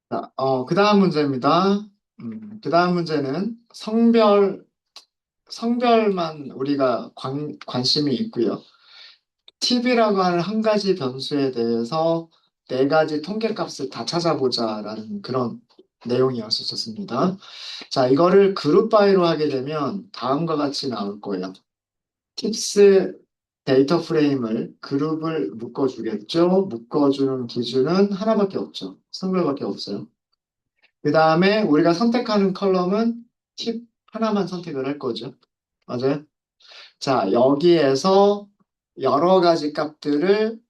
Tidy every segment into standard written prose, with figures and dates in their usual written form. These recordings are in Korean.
자, 그 다음 문제입니다. 그 다음 문제는 성별만 우리가 관심이 있고요. 팁이라고 하는 한 가지 변수에 대해서 네 가지 통계값을 다 찾아보자라는 그런 내용이었었습니다. 자, 이거를 그룹 바이로 하게 되면 다음과 같이 나올 거예요. 팁스 데이터 프레임을 그룹을 묶어주겠죠. 묶어주는 기준은 하나밖에 없죠. 성별밖에 없어요. 그 다음에 우리가 선택하는 컬럼은 팁 하나만 선택을 할 거죠. 맞아요? 자, 여기에서 여러 가지 값들을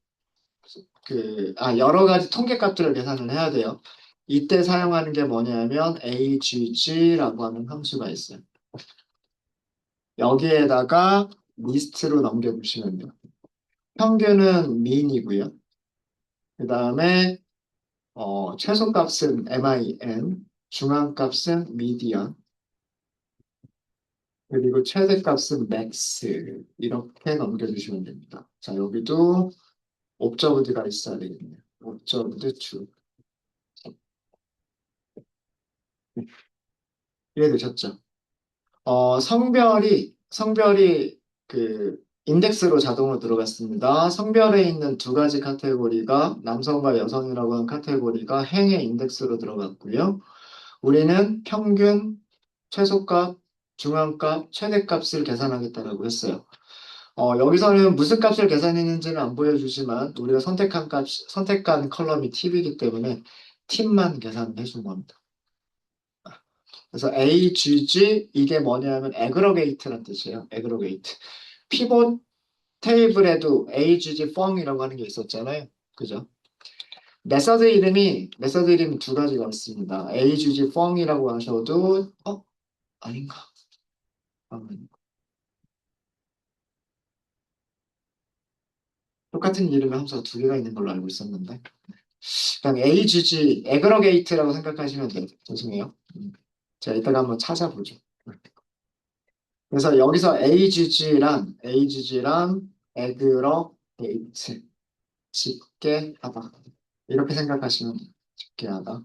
여러 가지 통계 값들을 계산을 해야 돼요. 이때 사용하는 게 뭐냐면 agg라고 하는 함수가 있어요. 여기에다가 리스트로 넘겨주시면 돼요. 평균은 mean이고요. 그 다음에 최소값은 min, 중앙값은 median, 그리고 최대값은 max 이렇게 넘겨주시면 됩니다. 자, 여기도 옵저브드가 있어야 되겠네요. 옵저브드 true. 이해되셨죠? 성별이 그 인덱스로 자동으로 들어갔습니다. 성별에 있는 두 가지 카테고리가 남성과 여성이라고 하는 카테고리가 행의 인덱스로 들어갔고요. 우리는 평균, 최소값, 중앙값, 최대값을 계산하겠다라고 했어요. 여기서는 무슨 값을 계산했는지는 안 보여주지만 우리가 선택한 컬럼이 팁이기 때문에 팁만 계산해 준 겁니다. 그래서 AGG 이게 뭐냐면 애그러게이트란 뜻이에요. 애그러게이트. 피봇 테이블에도 AGG 펑이라고 하는 게 있었잖아요. 그죠? 메서드 이름이 두 가지가 있습니다. AGG 펑이라고 하셔도 아닌가? 잠깐만요. 똑같은 이름의 함수가 두 개가 있는 걸로 알고 있었는데 그냥 AGG 애그러게이트라고 생각하시면 돼요. 죄송해요. 제가 이따가 한번 찾아보죠. 그래서 여기서 AGG란 애그러게이트 집계하다. 이렇게 생각하시면 돼요. 집계하다.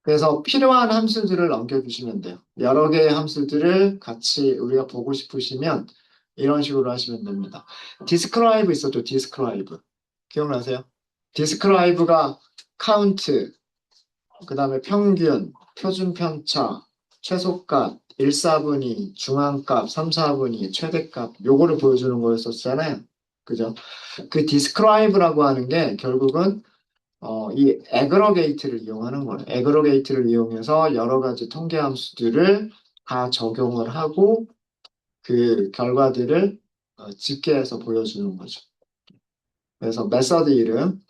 그래서 필요한 함수들을 넘겨주시면 돼요. 여러 개의 함수들을 같이 우리가 보고 싶으시면 이런 식으로 하시면 됩니다. 디스크라이브 있었죠? 디스크라이브. 기억나세요? 디스크라이브가 카운트, 그 다음에 평균, 표준 편차, 최소값, 1/4분위, 중앙값, 3/4분위, 최대값, 요거를 보여주는 거였었잖아요. 그죠? 그 디스크라이브라고 하는 게 결국은 이 애그러게이트를 이용하는 거예요. 애그러게이트를 이용해서 여러 가지 통계 함수들을 다 적용을 하고 그 결과들을 집계해서 보여주는 거죠. 그래서 메서드 이름.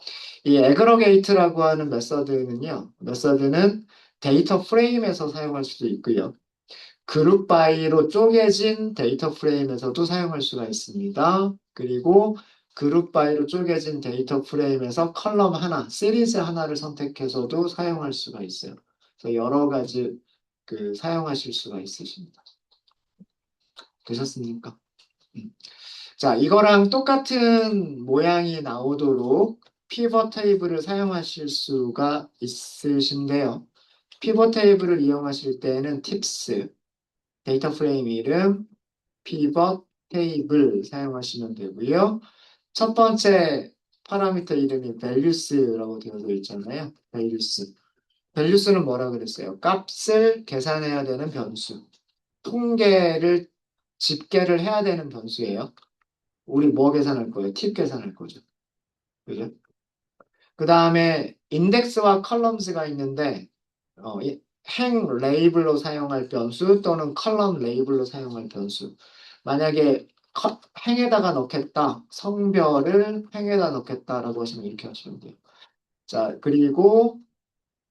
이 애그러게이트라고 하는 메서드는 데이터 프레임에서 사용할 수도 있고요. 그룹 바이로 쪼개진 데이터 프레임에서도 사용할 수가 있습니다. 그리고 그룹 바이로 쪼개진 데이터 프레임에서 컬럼 하나, 시리즈 하나를 선택해서도 사용할 수가 있어요. 그래서 여러 가지 사용하실 수가 있으십니다. 되셨습니까? 음. 자, 이거랑 똑같은 모양이 나오도록 피벗 테이블을 사용하실 수가 있으신데요. 피벗 테이블을 이용하실 때는 팁스, 데이터 프레임 이름, 피벗 테이블 사용하시면 되고요. 첫 번째 파라미터 이름이 values라고 되어져 있잖아요. values. values는 뭐라 그랬어요? 값을 계산해야 되는 변수. 통계를 집계를 해야 되는 변수예요. 우리 뭐 계산할 거예요? 팁 계산할 거죠. 그죠? 그 다음에 인덱스와 컬럼스가 있는데 행 레이블로 사용할 변수 또는 컬럼 레이블로 사용할 변수. 만약에 행에다가 넣겠다. 성별을 행에다 넣겠다라고 하시면 이렇게 하시면 돼요. 자, 그리고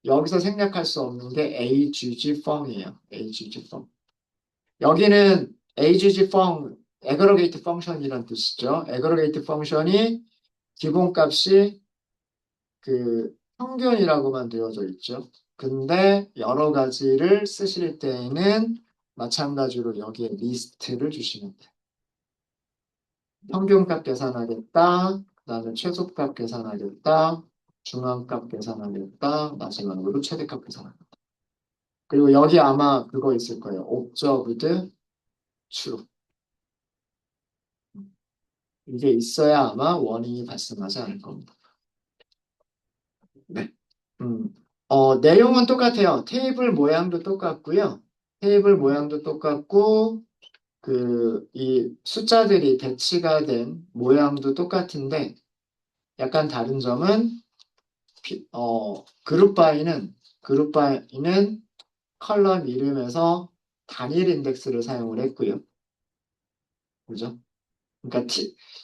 여기서 생략할 수 없는 게 AGG 펑이에요. AGG 펑. 여기는 AGG 펑, aggregate function이란 뜻이죠. aggregate function이 기본값이 평균이라고만 되어져 있죠. 근데 여러 가지를 쓰실 때에는 마찬가지로 여기에 리스트를 주시면 돼요. 평균값 계산하겠다. 그다음에 최소값 계산하겠다. 중앙값 계산하겠다. 마지막으로 최대값 계산하겠다. 그리고 여기 아마 그거 있을 거예요. 옵저브드 true. 이게 있어야 아마 워닝이 발생하지 않을 겁니다. 네. 음. 내용은 똑같아요. 테이블 모양도 똑같고요. 테이블 모양도 똑같고, 이 숫자들이 배치가 된 모양도 똑같은데, 약간 다른 점은, 그룹 바이는 컬럼 이름에서 단일 인덱스를 사용을 했고요. 그죠? 그러니까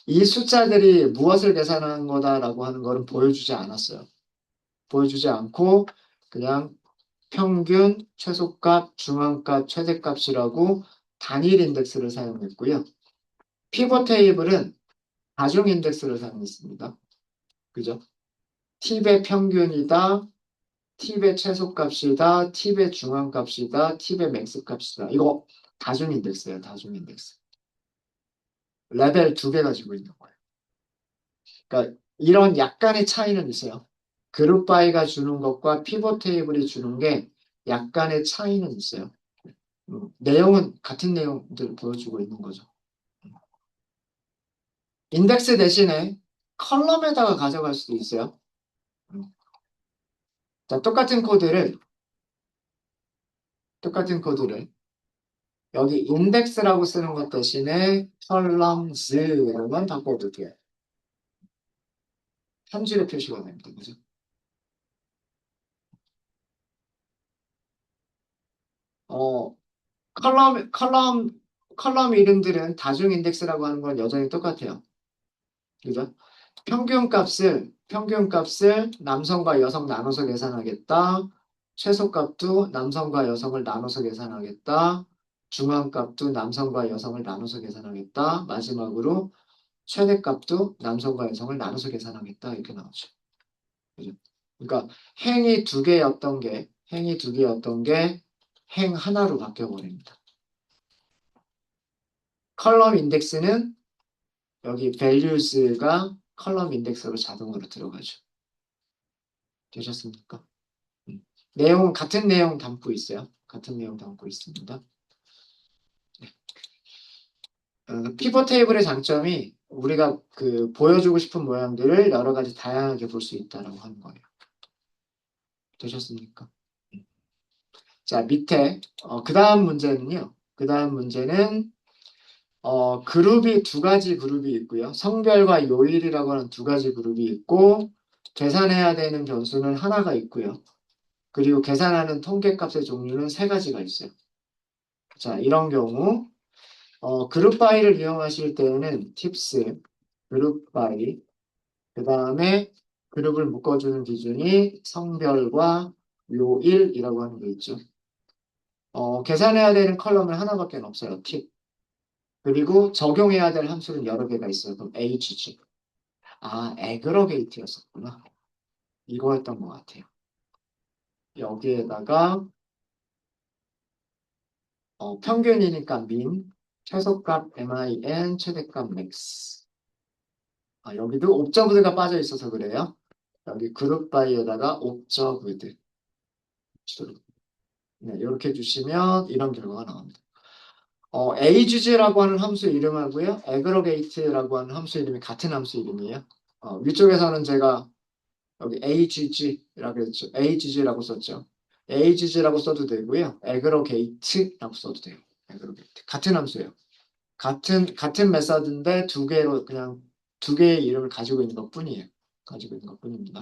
이 숫자들이 무엇을 계산하는 거다라고 하는 거는 보여주지 않았어요. 보여주지 않고, 그냥 평균, 최소값, 중앙값, 최대값이라고 단일 인덱스를 사용했고요. 피벗 테이블은 다중 인덱스를 사용했습니다. 그죠? 팁의 평균이다, 팁의 최소값이다, 팁의 중앙값이다, 팁의 맥스값이다. 이거 다중 인덱스예요. 다중 인덱스. 레벨 두 개 가지고 있는 거예요. 그러니까 이런 약간의 차이는 있어요. 그룹 바이가 주는 것과 피벗 테이블이 주는 게 약간의 차이는 있어요. 내용은 같은 내용들 보여주고 있는 거죠. 인덱스 대신에 컬럼에다가 가져갈 수도 있어요. 음. 자, 똑같은 코드를 여기 인덱스라고 쓰는 것 대신에 컬럼즈로만 바꿔둘게요. 편지로 표시가 됩니다. 그죠? 어, 컬럼 이름들은 다중 인덱스라고 하는 건 여전히 똑같아요. 그죠? 평균값을 남성과 여성 나눠서 계산하겠다. 최소값도 남성과 여성을 나눠서 계산하겠다. 중앙값도 남성과 여성을 나눠서 계산하겠다. 마지막으로 최대값도 남성과 여성을 나눠서 계산하겠다. 이렇게 나오죠. 그죠? 그러니까 행이 두 개였던 게 행 하나로 바뀌어버립니다. 컬럼 인덱스는 여기 values가 컬럼 인덱스로 자동으로 들어가죠. 되셨습니까? 음. 내용은 같은 내용 담고 있어요. 같은 내용 담고 있습니다. 피벗 테이블의 장점이 우리가 보여주고 싶은 모양들을 여러 가지 다양하게 볼 수 있다라고 하는 거예요. 되셨습니까? 음. 자, 밑에 그 다음 문제는요. 그 다음 문제는 그룹이 두 가지 그룹이 있고요. 성별과 요일이라고 하는 두 가지 그룹이 있고 계산해야 되는 변수는 하나가 있고요. 그리고 계산하는 통계값의 종류는 세 가지가 있어요. 자, 이런 경우 그룹 바이를 이용하실 때는 팁스, 그룹 바이, 그 다음에 그룹을 묶어주는 기준이 성별과 요일이라고 하는 게 있죠. 계산해야 되는 컬럼은 하나밖에 없어요. 팁. 그리고 적용해야 될 함수는 여러 개가 있어요. 그럼 HG. 아, 애그러게이트였었구나. 이거였던 것 같아요. 여기에다가 평균이니까 min, 최소값 min, 최대값 max. 아, 여기도 옵저브드가 빠져 있어서 그래요. 여기 그룹 바이에다가 옵저브드. 네, 이렇게 주시면 이런 결과가 나옵니다. agg라고 하는 함수 이름하고요. aggregate라고 하는 함수 이름이 같은 함수 이름이에요. 위쪽에서는 제가 여기 agg라고 했죠. agg라고 썼죠. agg라고 써도 되고요. aggregate라고 써도 돼요. aggregate. 같은 함수예요. 같은 메서드인데 그냥 두 개의 이름을 가지고 있는 것뿐이에요. 가지고 있는 것뿐입니다.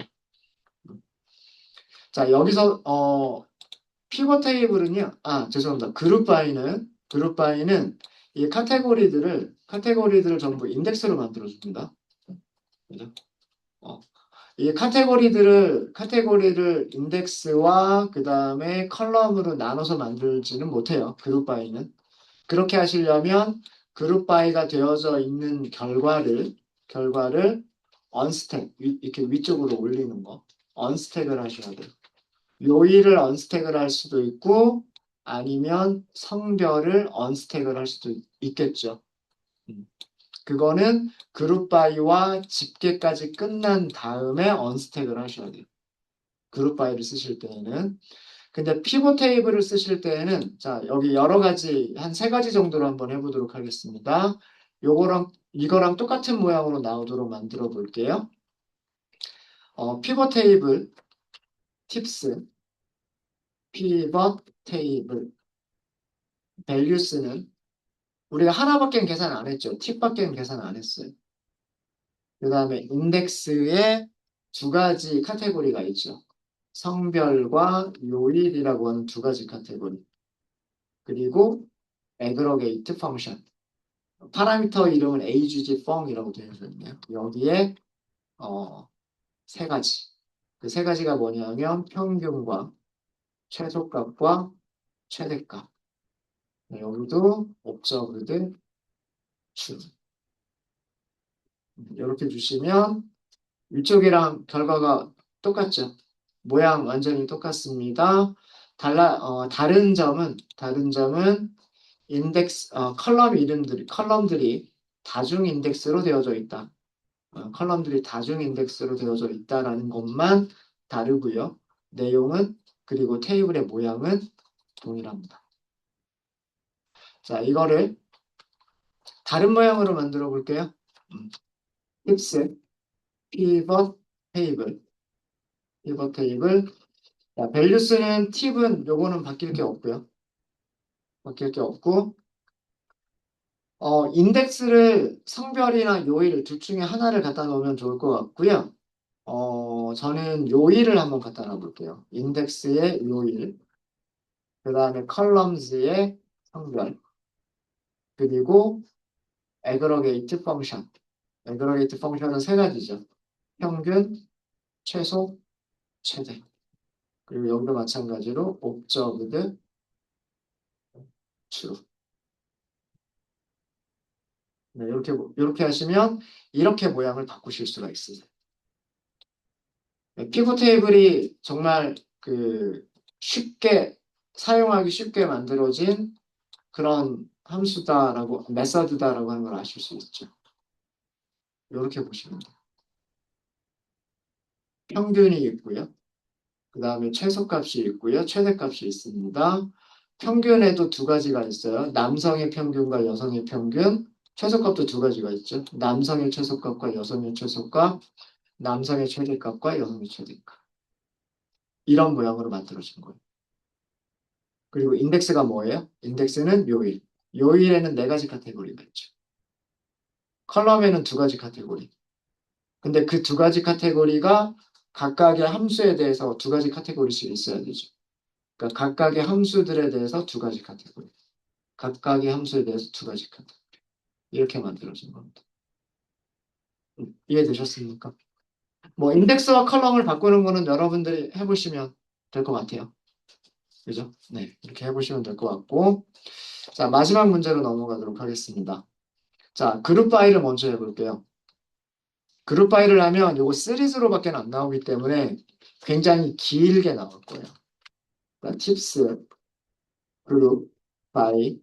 자, 여기서 피벗 테이블은요. 아, 죄송합니다. 그룹 바이는 이 카테고리들을 전부 인덱스로 만들어 줍니다. 그죠? 어, 이 카테고리를 인덱스와 그 다음에 컬럼으로 나눠서 만들지는 못해요. 그룹 바이는. 그렇게 하시려면 그룹 바이가 되어져 있는 결과를 언스택, 이렇게 위쪽으로 올리는 거. 언스택을 하셔야 돼요. 요일을 언스택을 할 수도 있고 아니면 성별을 언스택을 할 수도 있겠죠. 음. 그거는 그룹 바이와 집계까지 끝난 다음에 언스택을 하셔야 돼요. 그룹 바이를 쓰실 때에는. 근데 피벗 테이블을 쓰실 때에는 자, 여기 여러 가지 한 세 가지 정도로 한번 해보도록 하겠습니다. 요거랑 이거랑 똑같은 모양으로 나오도록 만들어 볼게요. 피벗 테이블 팁스 피벗 테이블 밸류스는 우리가 하나밖에 계산 안 했죠. 팁밖에 계산 안 했어요. 그 다음에 인덱스에 두 가지 카테고리가 있죠. 성별과 요일이라고 하는 두 가지 카테고리. 그리고 애그러게이트 펑션. 파라미터 이름은 agg-fung이라고 되어 있네요. 여기에 어, 세 가지. 그 세 가지가 뭐냐면 평균과 최소값과 최대값. 네, 여기도 옵저브드 줄. 이렇게 주시면 위쪽이랑 결과가 똑같죠. 모양 완전히 똑같습니다. 다른 점은 인덱스 컬럼들이 다중 인덱스로 되어져 있다. 컬럼들이 다중 인덱스로 되어져 있다라는 것만 다르고요. 내용은 그리고 테이블의 모양은 동일합니다. 자, 이거를 다른 모양으로 만들어 볼게요. 힙스 피벗 테이블 피벗 테이블 자, 밸류스는 팁은 요거는 바뀔 게 없고요. 바뀔 게 없고 인덱스를 성별이나 요일 둘 중에 하나를 갖다 놓으면 좋을 것 같고요. 저는 요일을 한번 갖다 놔볼게요. 인덱스의 요일, 그 다음에 컬럼즈의 성별, 그리고 애그러게이트 펑션. 애그러게이트 펑션은 세 가지죠. 평균, 최소, 최대. 그리고 여기도 마찬가지로 옵저브드, 트루. 네, 이렇게 하시면 이렇게 모양을 바꾸실 수가 있어요. 네, 피벗 테이블이 정말 쉽게 사용하기 쉽게 만들어진 그런 함수다라고 메서드다라고 하는 걸 아실 수 있죠. 이렇게 보시면 돼요. 평균이 있고요. 그 다음에 최소값이 있고요. 최대값이 있습니다. 평균에도 두 가지가 있어요. 남성의 평균과 여성의 평균. 최소값도 두 가지가 있죠. 남성의 최소값과 여성의 최소값, 남성의 최대값과 여성의 최대값. 이런 모양으로 만들어진 거예요. 그리고 인덱스가 뭐예요? 인덱스는 요일. 요일에는 네 가지 카테고리가 있죠. 컬럼에는 두 가지 카테고리. 근데 그 두 가지 카테고리가 각각의 함수에 대해서 두 가지 카테고리씩 있어야 되죠. 그러니까 각각의 함수들에 대해서 두 가지 카테고리. 각각의 함수에 대해서 두 가지 카테고리. 이렇게 만들어진 겁니다. 이해되셨습니까? 뭐 인덱스와 컬럼을 바꾸는 거는 여러분들이 해보시면 될 것 같아요. 그죠? 네, 이렇게 해보시면 될 것 같고 자, 마지막 문제로 넘어가도록 하겠습니다. 자, 그룹 파일을 먼저 해볼게요. 그룹 파일을 하면 요거 시리즈로밖에 안 나오기 때문에 굉장히 길게 나올 거예요. 그러니까 팁스, 그룹, 파일.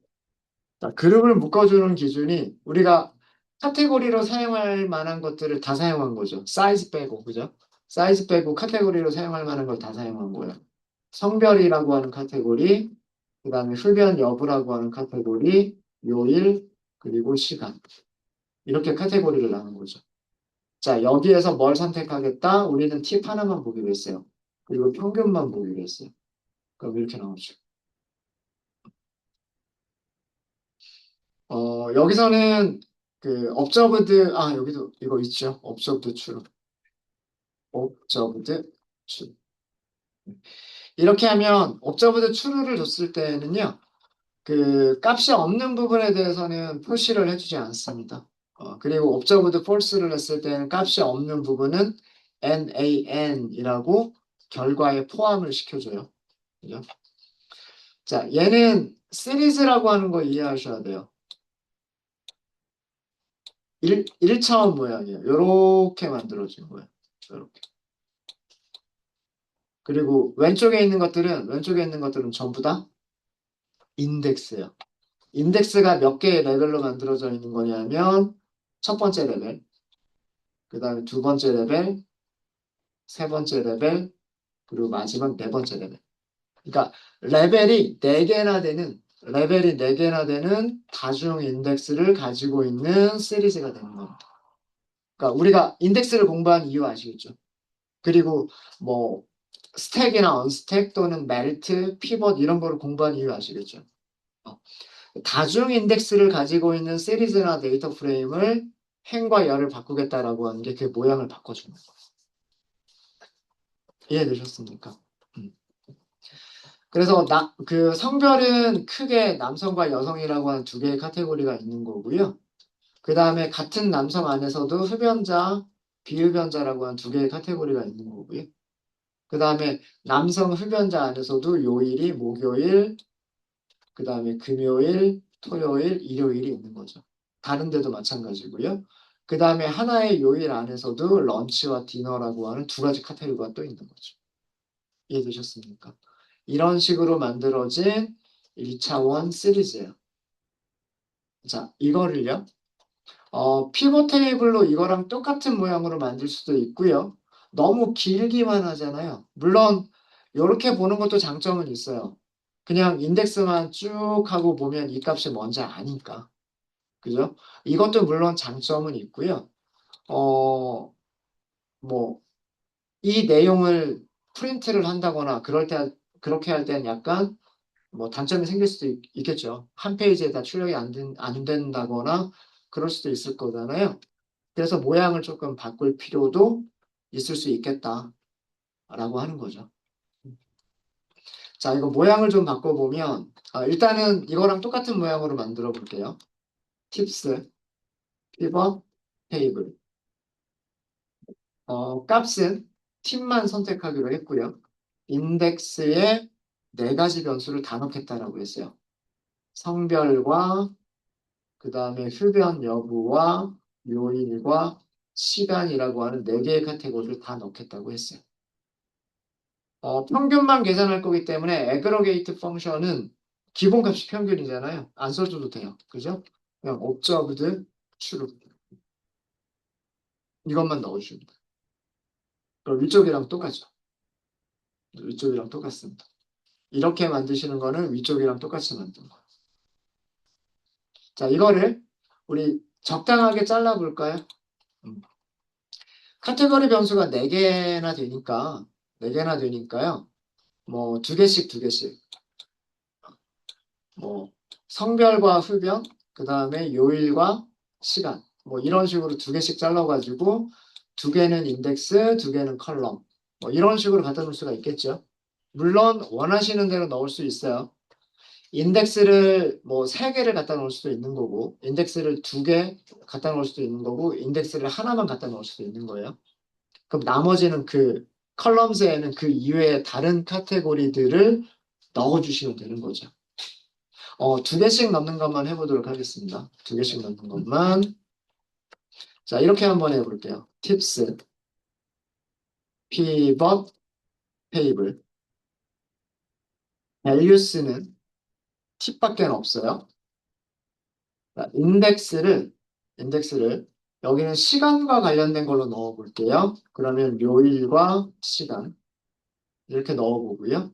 자, 그룹을 묶어주는 기준이 우리가 카테고리로 사용할 만한 것들을 다 사용한 거죠. 사이즈 빼고, 그죠? 사이즈 빼고 카테고리로 사용할 만한 걸 다 사용한 거예요. 성별이라고 하는 카테고리, 그 다음에 흡연 여부라고 하는 카테고리, 요일, 그리고 시간. 이렇게 카테고리를 나눈 거죠. 자, 여기에서 뭘 선택하겠다? 우리는 팁 하나만 보기로 했어요. 그리고 평균만 보기로 했어요. 그럼 이렇게 나오죠. 여기서는 여기도 이거 있죠. observed true. observed true. 이렇게 하면 observed true를 줬을 때는요. 그 값이 없는 부분에 대해서는 표시를 해주지 않습니다. 그리고 observed false를 했을 때는 값이 없는 부분은 nan이라고 결과에 포함을 시켜줘요. 그죠? 자, 얘는 시리즈라고 하는 거 이해하셔야 돼요. 1차원 모양이에요. 이렇게 만들어진 거예요. 이렇게. 그리고 왼쪽에 있는 것들은 전부 다 인덱스예요. 인덱스가 몇 개의 레벨로 만들어져 있는 거냐면 첫 번째 레벨, 그 다음에 두 번째 레벨, 세 번째 레벨, 그리고 마지막 네 번째 레벨. 그러니까 레벨이 네개나 되는 다중 인덱스를 가지고 있는 시리즈가 되는 겁니다. 그러니까 우리가 인덱스를 공부한 이유 아시겠죠? 그리고 뭐 스택이나 언스택 또는 멜트, 피벗 이런 거를 공부한 이유 아시겠죠? 어, 다중 인덱스를 가지고 있는 시리즈나 데이터 프레임을 행과 열을 바꾸겠다라고 하는 게 그 모양을 바꿔주는 거예요. 이해되셨습니까? 음. 그래서 그 성별은 크게 남성과 여성이라고 하는 두 개의 카테고리가 있는 거고요. 그 다음에 같은 남성 안에서도 흡연자, 비흡연자라고 하는 두 개의 카테고리가 있는 거고요. 그 다음에 남성 흡연자 안에서도 요일이 목요일, 그 다음에 금요일, 토요일, 일요일이 있는 거죠. 다른 데도 마찬가지고요. 그 다음에 하나의 요일 안에서도 런치와 디너라고 하는 두 가지 카테고리가 또 있는 거죠. 이해되셨습니까? 이런 식으로 만들어진 1차원 시리즈예요. 자, 이거를요. 피벗 테이블로 이거랑 똑같은 모양으로 만들 수도 있고요. 너무 길기만 하잖아요. 물론 이렇게 보는 것도 장점은 있어요. 그냥 인덱스만 쭉 하고 보면 이 값이 뭔지 아니까. 그죠? 이것도 물론 장점은 있고요. 어, 뭐, 이 내용을 프린트를 한다거나 그렇게 할 때는 약간 뭐 단점이 생길 수도 겠죠. 한 페이지에 다 출력이 안 된다거나 그럴 수도 있을 거잖아요. 그래서 모양을 조금 바꿀 필요도 있을 수 있겠다라고 하는 거죠. 자, 이거 모양을 좀 바꿔보면 일단은 이거랑 똑같은 모양으로 만들어 볼게요. 팁스, 피벗, 테이블. 값은 팁만 선택하기로 했고요. 인덱스에 네 가지 변수를 다 넣겠다라고 했어요. 성별과 그 다음에 흡연 여부와 요일과 시간이라고 하는 네 개의 카테고리를 다 넣겠다고 했어요. 평균만 계산할 거기 때문에 aggregate 펑션은 기본값이 평균이잖아요. 안 써줘도 돼요. 그죠? 그냥 observed truth 이것만 넣어주면 돼요. 그럼 위쪽이랑 똑같죠. 위쪽이랑 똑같습니다. 이렇게 만드시는 거는 위쪽이랑 똑같이 만든 거예요. 자, 이거를 우리 적당하게 잘라볼까요? 음. 카테고리 변수가 4개나 되니까요. 뭐 두 개씩. 뭐 성별과 흡연, 그 다음에 요일과 시간. 뭐 이런 식으로 두 개씩 잘라가지고 두 개는 인덱스, 두 개는 컬럼. 뭐 이런 식으로 갖다 놓을 수가 있겠죠. 물론 원하시는 대로 넣을 수 있어요. 인덱스를 뭐 세 개를 갖다 놓을 수도 있는 거고, 인덱스를 두 개 갖다 놓을 수도 있는 거고, 인덱스를 하나만 갖다 놓을 수도 있는 거예요. 그럼 나머지는 그 컬럼스에는 그 이외의 다른 카테고리들을 넣어주시면 되는 거죠. 두 개씩 넣는 것만 해보도록 하겠습니다. 두 개씩 넣는 것만. 자, 이렇게 한번 해볼게요. 팁스, pivot, table. values는 팁밖에 없어요. 자, 인덱스를 여기는 시간과 관련된 걸로 넣어볼게요. 그러면 요일과 시간 이렇게 넣어보고요.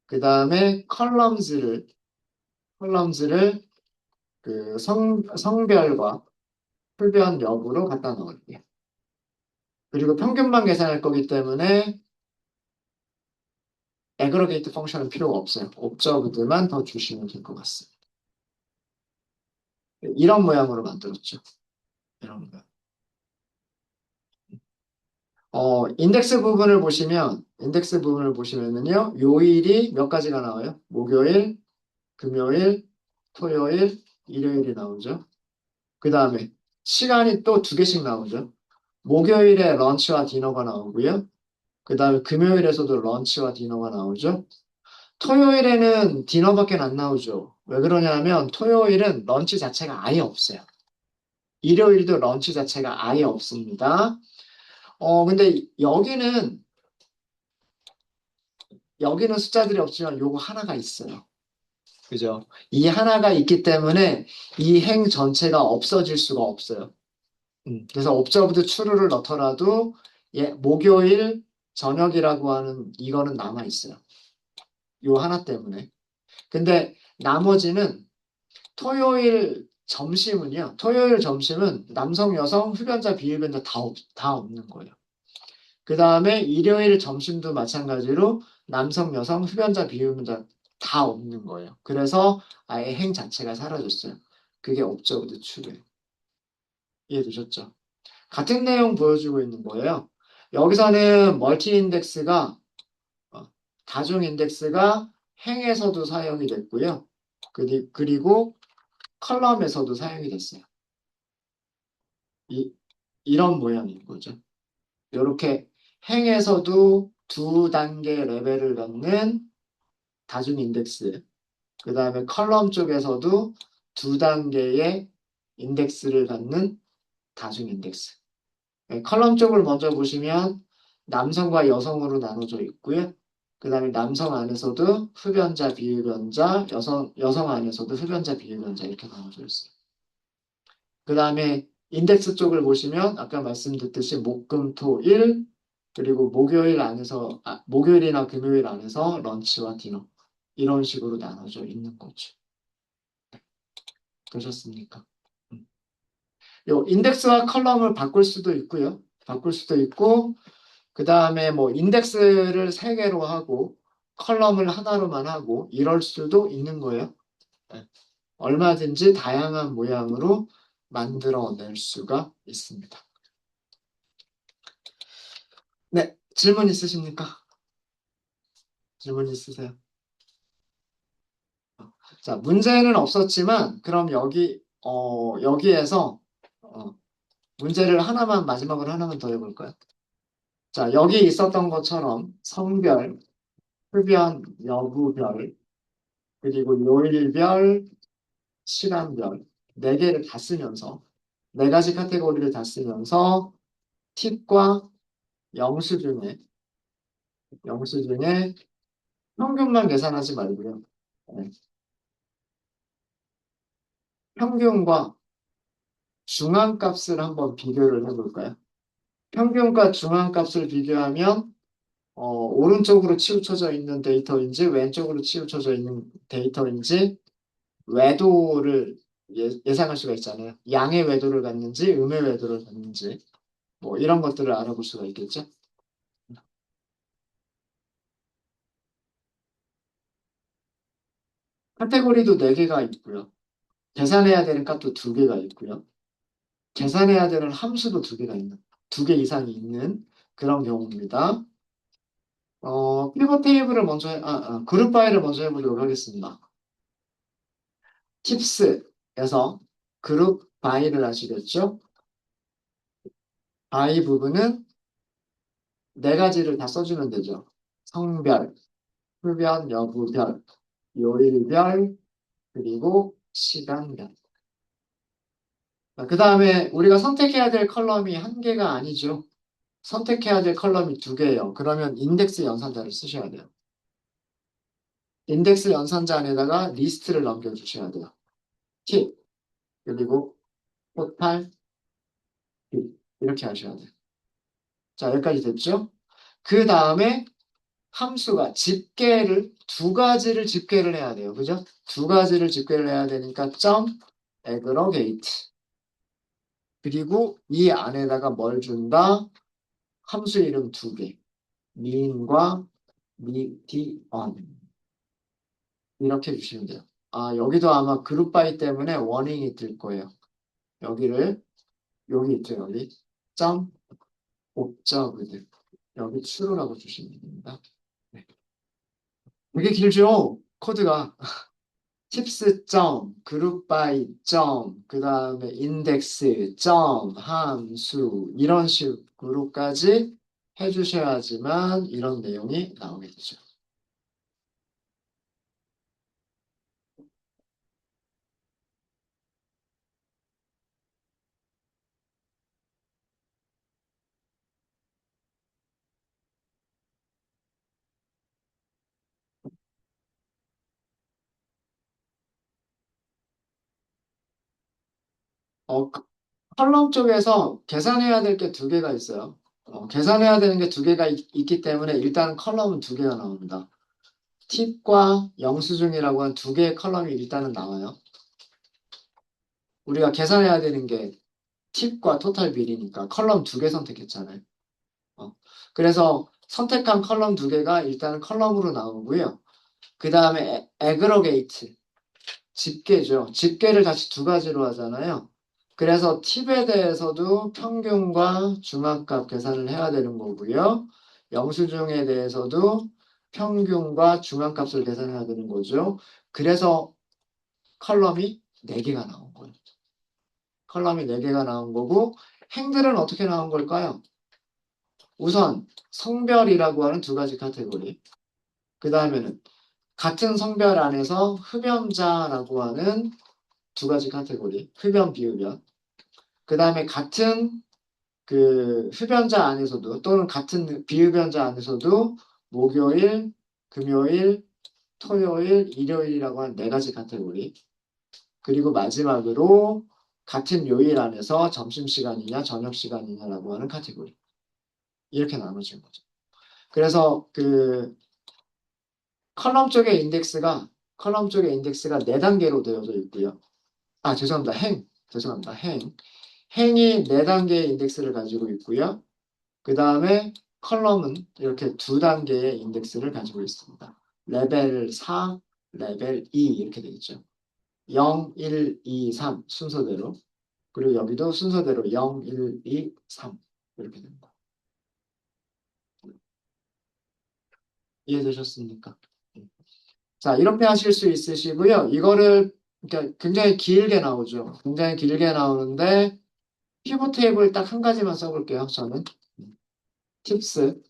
그 다음에 컬럼즈를 그 성별과 흡연 여부로 갖다 넣을게요. 그리고 평균만 계산할 거기 때문에 애그러게이트 펑션은 필요가 없어요. 옵저브드만 더 주시면 될 것 같습니다. 이런 모양으로 만들었죠. 이런 모양. 인덱스 부분을 보시면은요, 요일이 몇 가지가 나와요? 목요일, 금요일, 토요일, 일요일이 나오죠. 그 다음에 시간이 또 두 개씩 나오죠. 목요일에 런치와 디너가 나오고요. 그 다음에 금요일에서도 런치와 디너가 나오죠. 토요일에는 디너밖에 안 나오죠. 왜 그러냐면 토요일은 런치 자체가 아예 없어요. 일요일도 런치 자체가 아예 없습니다. 근데 여기는 숫자들이 없지만 요거 하나가 있어요. 그죠? 이 하나가 있기 때문에 이 행 전체가 없어질 수가 없어요. 그래서 observed true를 넣더라도 예, 목요일 저녁이라고 하는 이거는 남아 있어요. 요 하나 때문에. 근데 나머지는 토요일 점심은요. 토요일 점심은 남성, 여성, 흡연자, 비흡연자 다 없는 거예요. 그 다음에 일요일 점심도 마찬가지로 남성, 여성, 흡연자, 비흡연자 다 없는 거예요. 그래서 아예 행 자체가 사라졌어요. 그게 observed true예요. 이해되셨죠? 같은 내용 보여주고 있는 거예요. 여기서는 멀티 인덱스가 다중 인덱스가 행에서도 사용이 됐고요. 그리고 컬럼에서도 사용이 됐어요. 이, 이런 모양인 거죠. 이렇게 행에서도 두 단계 레벨을 갖는 다중 인덱스, 그 다음에 컬럼 쪽에서도 두 단계의 인덱스를 갖는 다중 인덱스. 네, 컬럼 쪽을 먼저 보시면 남성과 여성으로 나눠져 있고요. 그 다음에 남성 안에서도 흡연자, 비흡연자, 여성 안에서도 흡연자, 비흡연자 이렇게 나눠져 있어요. 그 다음에 인덱스 쪽을 보시면 아까 말씀드렸듯이 목, 금, 토, 일 그리고 목요일 안에서 목요일이나 금요일 안에서 런치와 디너 이런 식으로 나눠져 있는 거죠. 그러셨습니까? 음. 요 인덱스와 컬럼을 바꿀 수도 있고요. 바꿀 수도 있고 그 다음에 뭐 인덱스를 세 개로 하고 컬럼을 하나로만 하고 이럴 수도 있는 거예요. 네. 얼마든지 다양한 모양으로 만들어낼 수가 있습니다. 네, 질문 있으십니까? 질문 있으세요? 자, 문제는 없었지만 그럼 여기에서 문제를 하나만 마지막으로 하나만 더 해볼까요? 자, 여기 있었던 것처럼 성별, 흡연, 여부별, 그리고 요일별, 시간별 네 개를 다 쓰면서 네 가지 카테고리를 다 쓰면서 팁과 영수증에 영수증에 평균만 계산하지 말고요. 네, 평균과 중앙값을 한번 비교를 해볼까요? 평균과 중앙값을 비교하면 오른쪽으로 치우쳐져 있는 데이터인지 왼쪽으로 치우쳐져 있는 데이터인지 외도를 예상할 수가 있잖아요. 양의 외도를 갖는지 음의 외도를 갖는지 뭐 이런 것들을 알아볼 수가 있겠죠. 카테고리도 4개가 있고요. 계산해야 되는 값도 2개가 있고요. 계산해야 되는 함수도 2개가 있는, 2개 이상이 있는 그런 경우입니다. 피벗 테이블을 먼저, 그룹 바이를 먼저 해보도록 하겠습니다. 팁스에서 그룹 바이를 하시겠죠? 바이 부분은 4가지를 다 써주면 되죠. 성별, 흡연, 여부별, 요일별, 그리고 시간별. 그 다음에 우리가 선택해야 될 컬럼이 1개가 아니죠. 선택해야 될 컬럼이 2개예요. 그러면 인덱스 연산자를 쓰셔야 돼요. 인덱스 연산자 안에다가 리스트를 넘겨주셔야 돼요. 팁, 그리고 포탈, 팁 이렇게 하셔야 돼요. 자, 여기까지 됐죠? 그 다음에 함수가 집계를 2가지를 집계를 해야 돼요. 그죠? 2가지를 집계를 해야 되니까 점 aggregate 그리고 이 안에다가 뭘 준다? 함수 이름 2개. mean과 median 이렇게 주시면 돼요. 여기도 아마 그룹 바이 때문에 워닝이 뜰 거예요. 여기를 여기 있죠, 여기. 점 옵저브드 여기 true라고 주시면 됩니다. 네. 되게 길죠? 코드가. 팁스 점, 그룹 바이 점, 그 다음에 인덱스 점, 함수 이런 식으로까지 해주셔야지만 이런 내용이 나오게 되죠. 어, 컬럼 쪽에서 계산해야 될 게 두 개가 있어요. 계산해야 되는 게 두 개가 있기 때문에 일단 컬럼은 두 개가 나옵니다. 팁과 영수증이라고 한 두 개의 컬럼이 일단은 나와요. 우리가 계산해야 되는 게 팁과 토탈 비리니까 컬럼 두 개 선택했잖아요. 어, 그래서 선택한 컬럼 두 개가 일단은 컬럼으로 나오고요. 그 다음에 에그러게이트, 집계죠. 집계를 다시 두 가지로 하잖아요. 그래서 팁에 대해서도 평균과 중앙값 계산을 해야 되는 거고요. 영수증에 대해서도 평균과 중앙값을 계산해야 되는 거죠. 그래서 컬럼이 4개가 나온 거예요. 컬럼이 4개가 나온 거고 행들은 어떻게 나온 걸까요? 우선 성별이라고 하는 두 가지 카테고리. 그 다음에는 같은 성별 안에서 흡연자라고 하는 두 가지 카테고리. 흡연, 비흡연. 그 다음에 같은 그 흡연자 안에서도 또는 같은 비흡연자 안에서도 목요일, 금요일, 토요일, 일요일이라고 하는 4가지 카테고리. 그리고 마지막으로 같은 요일 안에서 점심시간이냐 저녁시간이냐라고 하는 카테고리. 이렇게 나눠진 거죠. 그래서 그 컬럼 쪽의 인덱스가 4단계로 되어져 있고요. 아, 죄송합니다. 죄송합니다. 행이 4단계의 인덱스를 가지고 있고요. 그 다음에 컬럼은 이렇게 2단계의 인덱스를 가지고 있습니다. 레벨 4, 레벨 2 이렇게 되어 있죠. 0, 1, 2, 3 순서대로. 그리고 여기도 순서대로 0, 1, 2, 3 이렇게 됩니다. 이해되셨습니까? 자, 이렇게 하실 수 있으시고요. 이거를 그러니까 굉장히 길게 나오죠. 굉장히 길게 나오는데 피벗 테이블 딱 한 가지만 써볼게요. 저는 팁스.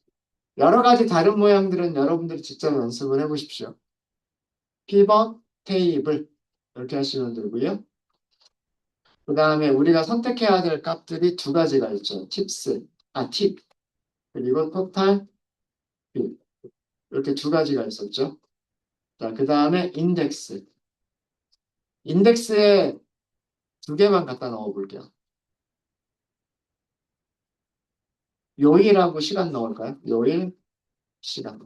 여러 가지 다른 모양들은 여러분들이 직접 연습을 해보십시오. 피벗 테이블 이렇게 하시면 되고요. 그 다음에 우리가 선택해야 될 값들이 두 가지가 있죠. 팁 그리고 토탈 빌 이렇게 두 가지가 있었죠. 자, 그 다음에 인덱스. 인덱스에 두 개만 갖다 넣어 볼게요. 요일하고 시간 넣을까요? 요일, 시간.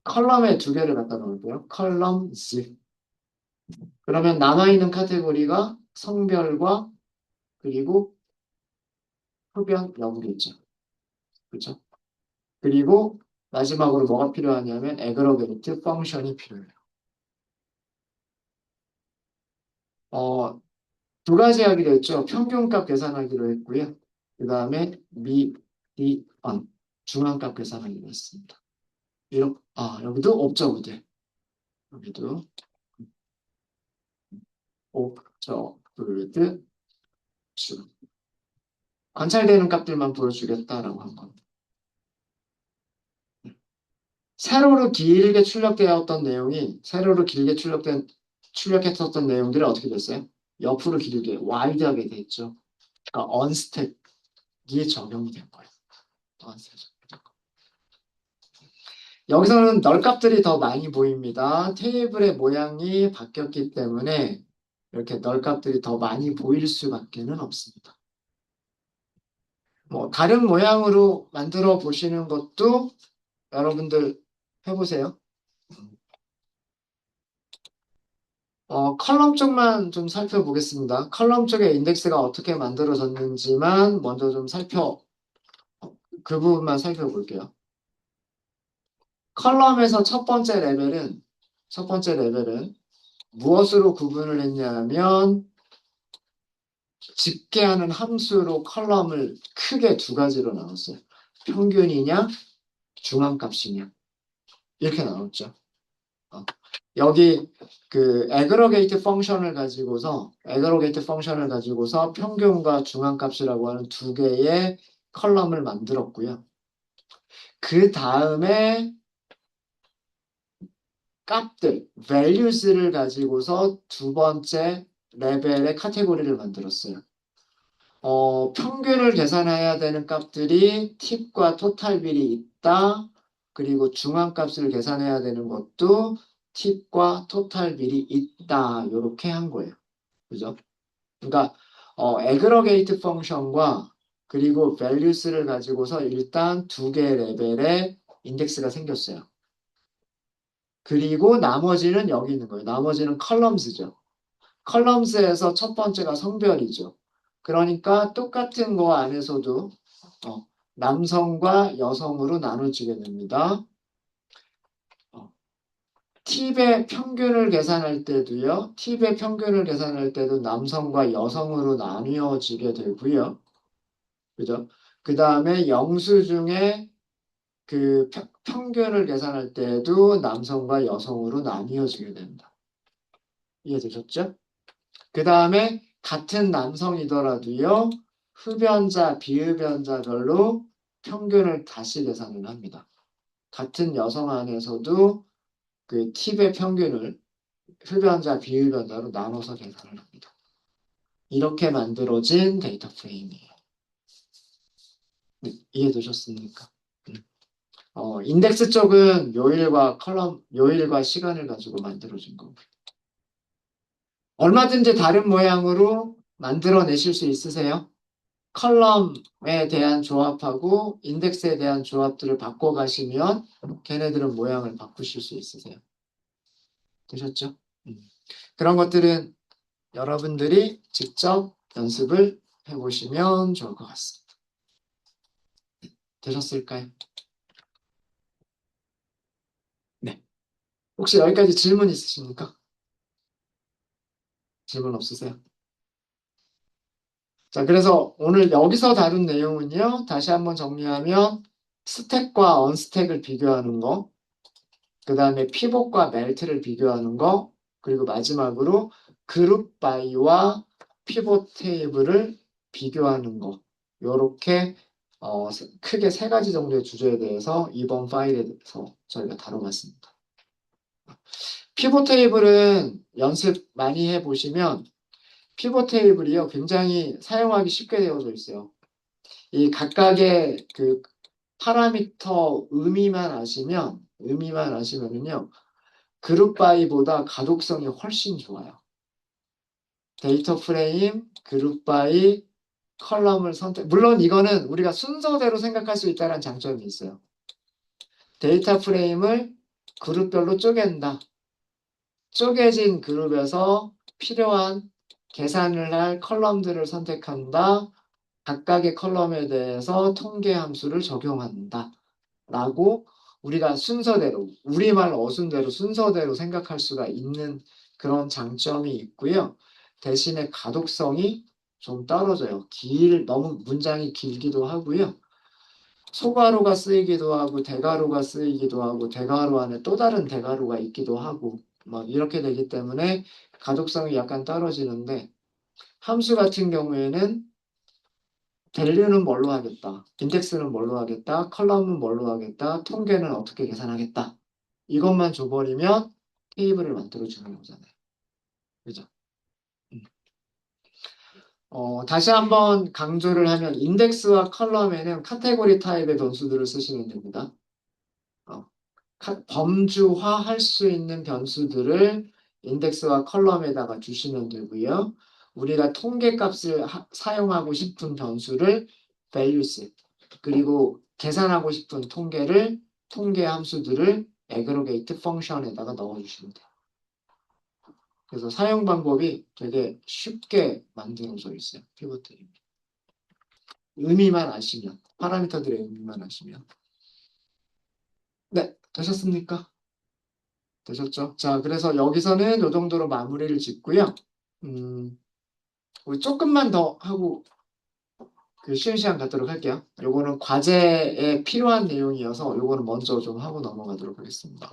컬럼에 두 개를 갖다 놓을게요. 컬럼즈. 그러면 남아있는 카테고리가 성별과 그리고 흡연 여부겠죠. 그렇죠? 그리고 마지막으로 뭐가 필요하냐면 애그러게이트 펑션이 필요해요. 어, 두 가지 하기로 했죠. 평균값 계산하기로 했고요. 그 다음에 미디언 중앙값 계산하기로 했습니다. 여기도 옵저브드. 여기도 옵저브드 주. 관찰되는 값들만 보여주겠다라고 한 겁니다. 세로로 길게 출력했었던 내용들이 어떻게 됐어요? 옆으로 길게, 와이드하게 됐죠. 그러니까 언스택이 적용이 된 거예요. 언스택. 여기서는 널값들이 더 많이 보입니다. 테이블의 모양이 바뀌었기 때문에 이렇게 널값들이 더 많이 보일 수밖에는 없습니다. 뭐 다른 모양으로 만들어 보시는 것도 여러분들 해보세요. 컬럼 쪽만 좀 살펴보겠습니다. 컬럼 쪽의 인덱스가 어떻게 만들어졌는지만 먼저 그 부분만 살펴볼게요. 컬럼에서 첫 번째 레벨은 무엇으로 구분을 했냐면 집계하는 함수로 컬럼을 크게 두 가지로 나눴어요. 평균이냐, 중앙값이냐. 이렇게 나눴죠. 어. 여기 그 애그러게이트 펑션을 가지고서 평균과 중앙값이라고 하는 두 개의 컬럼을 만들었고요. 그 다음에 values를 가지고서 두 번째 레벨의 카테고리를 만들었어요. 평균을 계산해야 되는 값들이 팁과 토탈 빌이 있다. 그리고 중앙값을 계산해야 되는 것도 팁과 토탈 빌이 있다. 이렇게 한 거예요. 그죠? 그러니까 aggregate 펑션과 그리고 values를 가지고서 일단 두 개 레벨의 인덱스가 생겼어요. 그리고 나머지는 여기 있는 거예요. 나머지는 컬럼스죠. 컬럼스에서 첫 번째가 성별이죠. 그러니까 똑같은 거 안에서도 어, 남성과 여성으로 나눠지게 됩니다. 팁의 평균을 계산할 때도요. 팁의 평균을 계산할 때도 남성과 여성으로 나뉘어지게 되고요. 그죠? 그 다음에 영수 중에 그 평균을 계산할 때도 남성과 여성으로 나뉘어지게 됩니다. 이해되셨죠? 그 다음에 같은 남성이더라도요. 흡연자, 비흡연자별로 평균을 다시 계산을 합니다. 같은 여성 안에서도 그 팁의 평균을 흡연자, 비흡연자로 나눠서 계산을 합니다. 이렇게 만들어진 데이터 프레임이에요. 네, 이해되셨습니까? 인덱스 쪽은 요일과 컬럼, 요일과 시간을 가지고 만들어진 거고요. 얼마든지 다른 모양으로 만들어내실 수 있으세요? 컬럼에 대한 조합하고 인덱스에 대한 조합들을 바꿔가시면 걔네들은 모양을 바꾸실 수 있으세요. 되셨죠? 그런 것들은 여러분들이 직접 연습을 해보시면 좋을 것 같습니다. 되셨을까요? 네. 혹시 여기까지 질문 있으십니까? 질문 없으세요? 자, 그래서 오늘 여기서 다룬 내용은요, 다시 한번 정리하면 스택과 언스택을 비교하는 거, 그 다음에 피봇과 멜트를 비교하는 거, 그리고 마지막으로 그룹 바이와 피봇 테이블을 비교하는 거. 요렇게 크게 세 가지 정도의 주제에 대해서 이번 파일에서 저희가 다뤄봤습니다. 피봇 테이블은 연습 많이 해보시면 피봇 테이블이요 굉장히 사용하기 쉽게 되어져 있어요. 이 각각의 그 파라미터 의미만 아시면은요 그룹 바이보다 가독성이 훨씬 좋아요. 데이터 프레임, 그룹 바이, 컬럼을 선택. 물론 이거는 우리가 순서대로 생각할 수 있다는 장점이 있어요. 데이터 프레임을 그룹별로 쪼갠다. 쪼개진 그룹에서 필요한 계산을 할 컬럼들을 선택한다. 각각의 컬럼에 대해서 통계 함수를 적용한다. 라고 우리가 순서대로, 우리말 어순대로 순서대로 생각할 수가 있는 그런 장점이 있고요. 대신에 가독성이 좀 떨어져요. 너무 문장이 길기도 하고요. 소가루가 쓰이기도 하고 대가루가 쓰이기도 하고 대가루 안에 또 다른 대가루가 있기도 하고 막 이렇게 되기 때문에 가독성이 약간 떨어지는데 함수 같은 경우에는 밸류는 뭘로 하겠다, 인덱스는 뭘로 하겠다, 컬럼은 뭘로 하겠다, 통계는 어떻게 계산하겠다. 이것만 줘버리면 테이블을 만들어주는 거잖아요. 그죠? 음. 다시 한번 강조를 하면 인덱스와 컬럼에는 카테고리 타입의 변수들을 쓰시면 됩니다. 어, 범주화할 수 있는 변수들을 인덱스와 컬럼에다가 주시면 되고요. 우리가 통계값을 사용하고 싶은 변수를 values 그리고 계산하고 싶은 통계 함수들을 aggregate 펑션에다가 넣어주시면 돼요. 그래서 사용 방법이 되게 쉽게 만들어져 있어요. 피벗들이. 의미만 아시면, 파라미터들의 의미만 아시면. 네, 되셨습니까? 되셨죠? 자, 그래서 여기서는 이 정도로 마무리를 짓고요. 음, 우리 조금만 더 하고 그 쉬는 시간 갖도록 할게요. 요거는 과제에 필요한 내용이어서 요거는 먼저 좀 하고 넘어가도록 하겠습니다.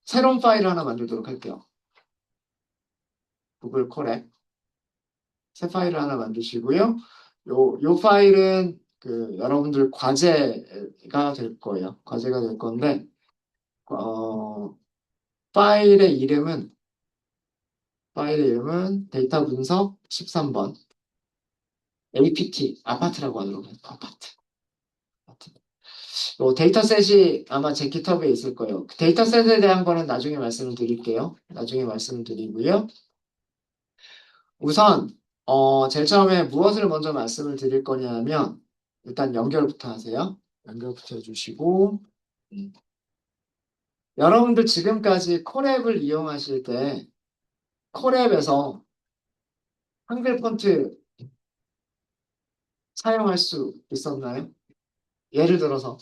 새로운 파일 하나 만들도록 할게요. 구글 콜에 새 파일을 하나 만드시고요. 요 파일은 그 여러분들 과제가 될 거예요. 과제가 될 건데, 어, 파일의 이름은 데이터 분석 13번. APT, 아파트라고 하도록 해요. 아파트. 데이터셋이 아마 제 깃허브에 있을 거예요. 그 데이터셋에 대한 거는 나중에 말씀을 드릴게요. 나중에 말씀을 드리고요. 우선 제일 처음에 무엇을 먼저 말씀을 드릴 거냐면 일단 연결부터 하세요. 연결부터 해주시고 음. 여러분들 지금까지 콜앱을 이용하실 때 콜앱에서 한글 폰트 사용할 수 있었나요? 예를 들어서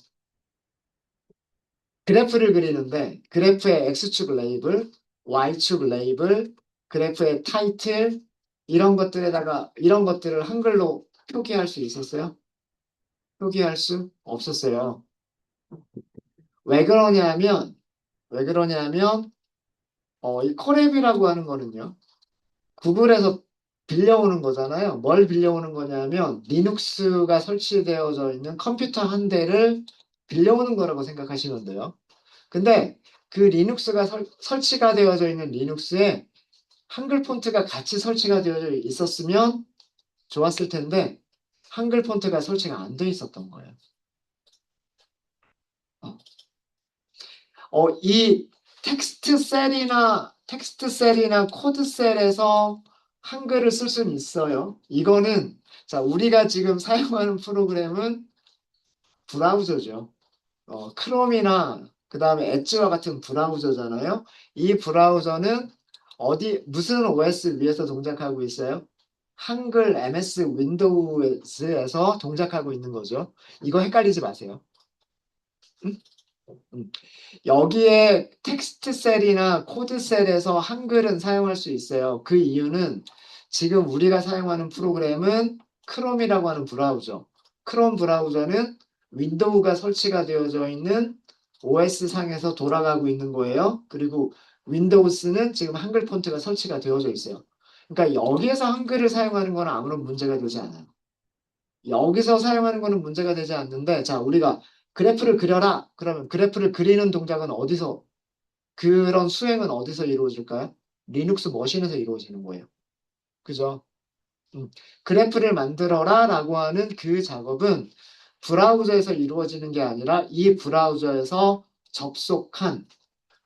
그래프를 그리는데 그래프의 X축 레이블, Y축 레이블, 그래프의 타이틀 이런 것들을 한글로 표기할 수 있었어요? 표기할 수 없었어요. 왜 그러냐면 왜 그러냐면 이 컬앱이라고 하는 거는요. 구글에서 빌려오는 거잖아요. 뭘 빌려오는 거냐면 리눅스가 설치되어져 있는 컴퓨터 한 대를 빌려오는 거라고 생각하시면 돼요. 근데 그 리눅스가 설치가 되어져 있는 리눅스에 한글 폰트가 같이 설치가 되어져 있었으면 좋았을 텐데 한글 폰트가 설치가 안 돼 있었던 거예요. 어, 이 텍스트 셀이나 코드 셀에서 한글을 쓸 수는 있어요. 이거는 자, 우리가 지금 사용하는 프로그램은 브라우저죠. 크롬이나 그다음에 엣지와 같은 브라우저잖아요. 이 브라우저는 무슨 OS 위에서 동작하고 있어요? 한글 MS 윈도우즈에서 동작하고 있는 거죠. 이거 헷갈리지 마세요. 응? 응. 여기에 텍스트 셀이나 코드 셀에서 한글은 사용할 수 있어요. 그 이유는 지금 우리가 사용하는 프로그램은 크롬이라고 하는 브라우저. 크롬 브라우저는 윈도우가 설치가 되어져 있는 OS 상에서 돌아가고 있는 거예요. 그리고 윈도우스는 지금 한글 폰트가 설치가 되어져 있어요. 그러니까 여기에서 한글을 사용하는 건 아무런 문제가 되지 않아요. 여기서 사용하는 거는 문제가 되지 않는데, 자, 우리가 그래프를 그려라. 그러면 그래프를 그리는 동작은 그런 수행은 어디서 이루어질까요? 리눅스 머신에서 이루어지는 거예요. 그죠? 음. 그래프를 만들어라 라고 하는 그 작업은 브라우저에서 이루어지는 게 아니라 이 브라우저에서 접속한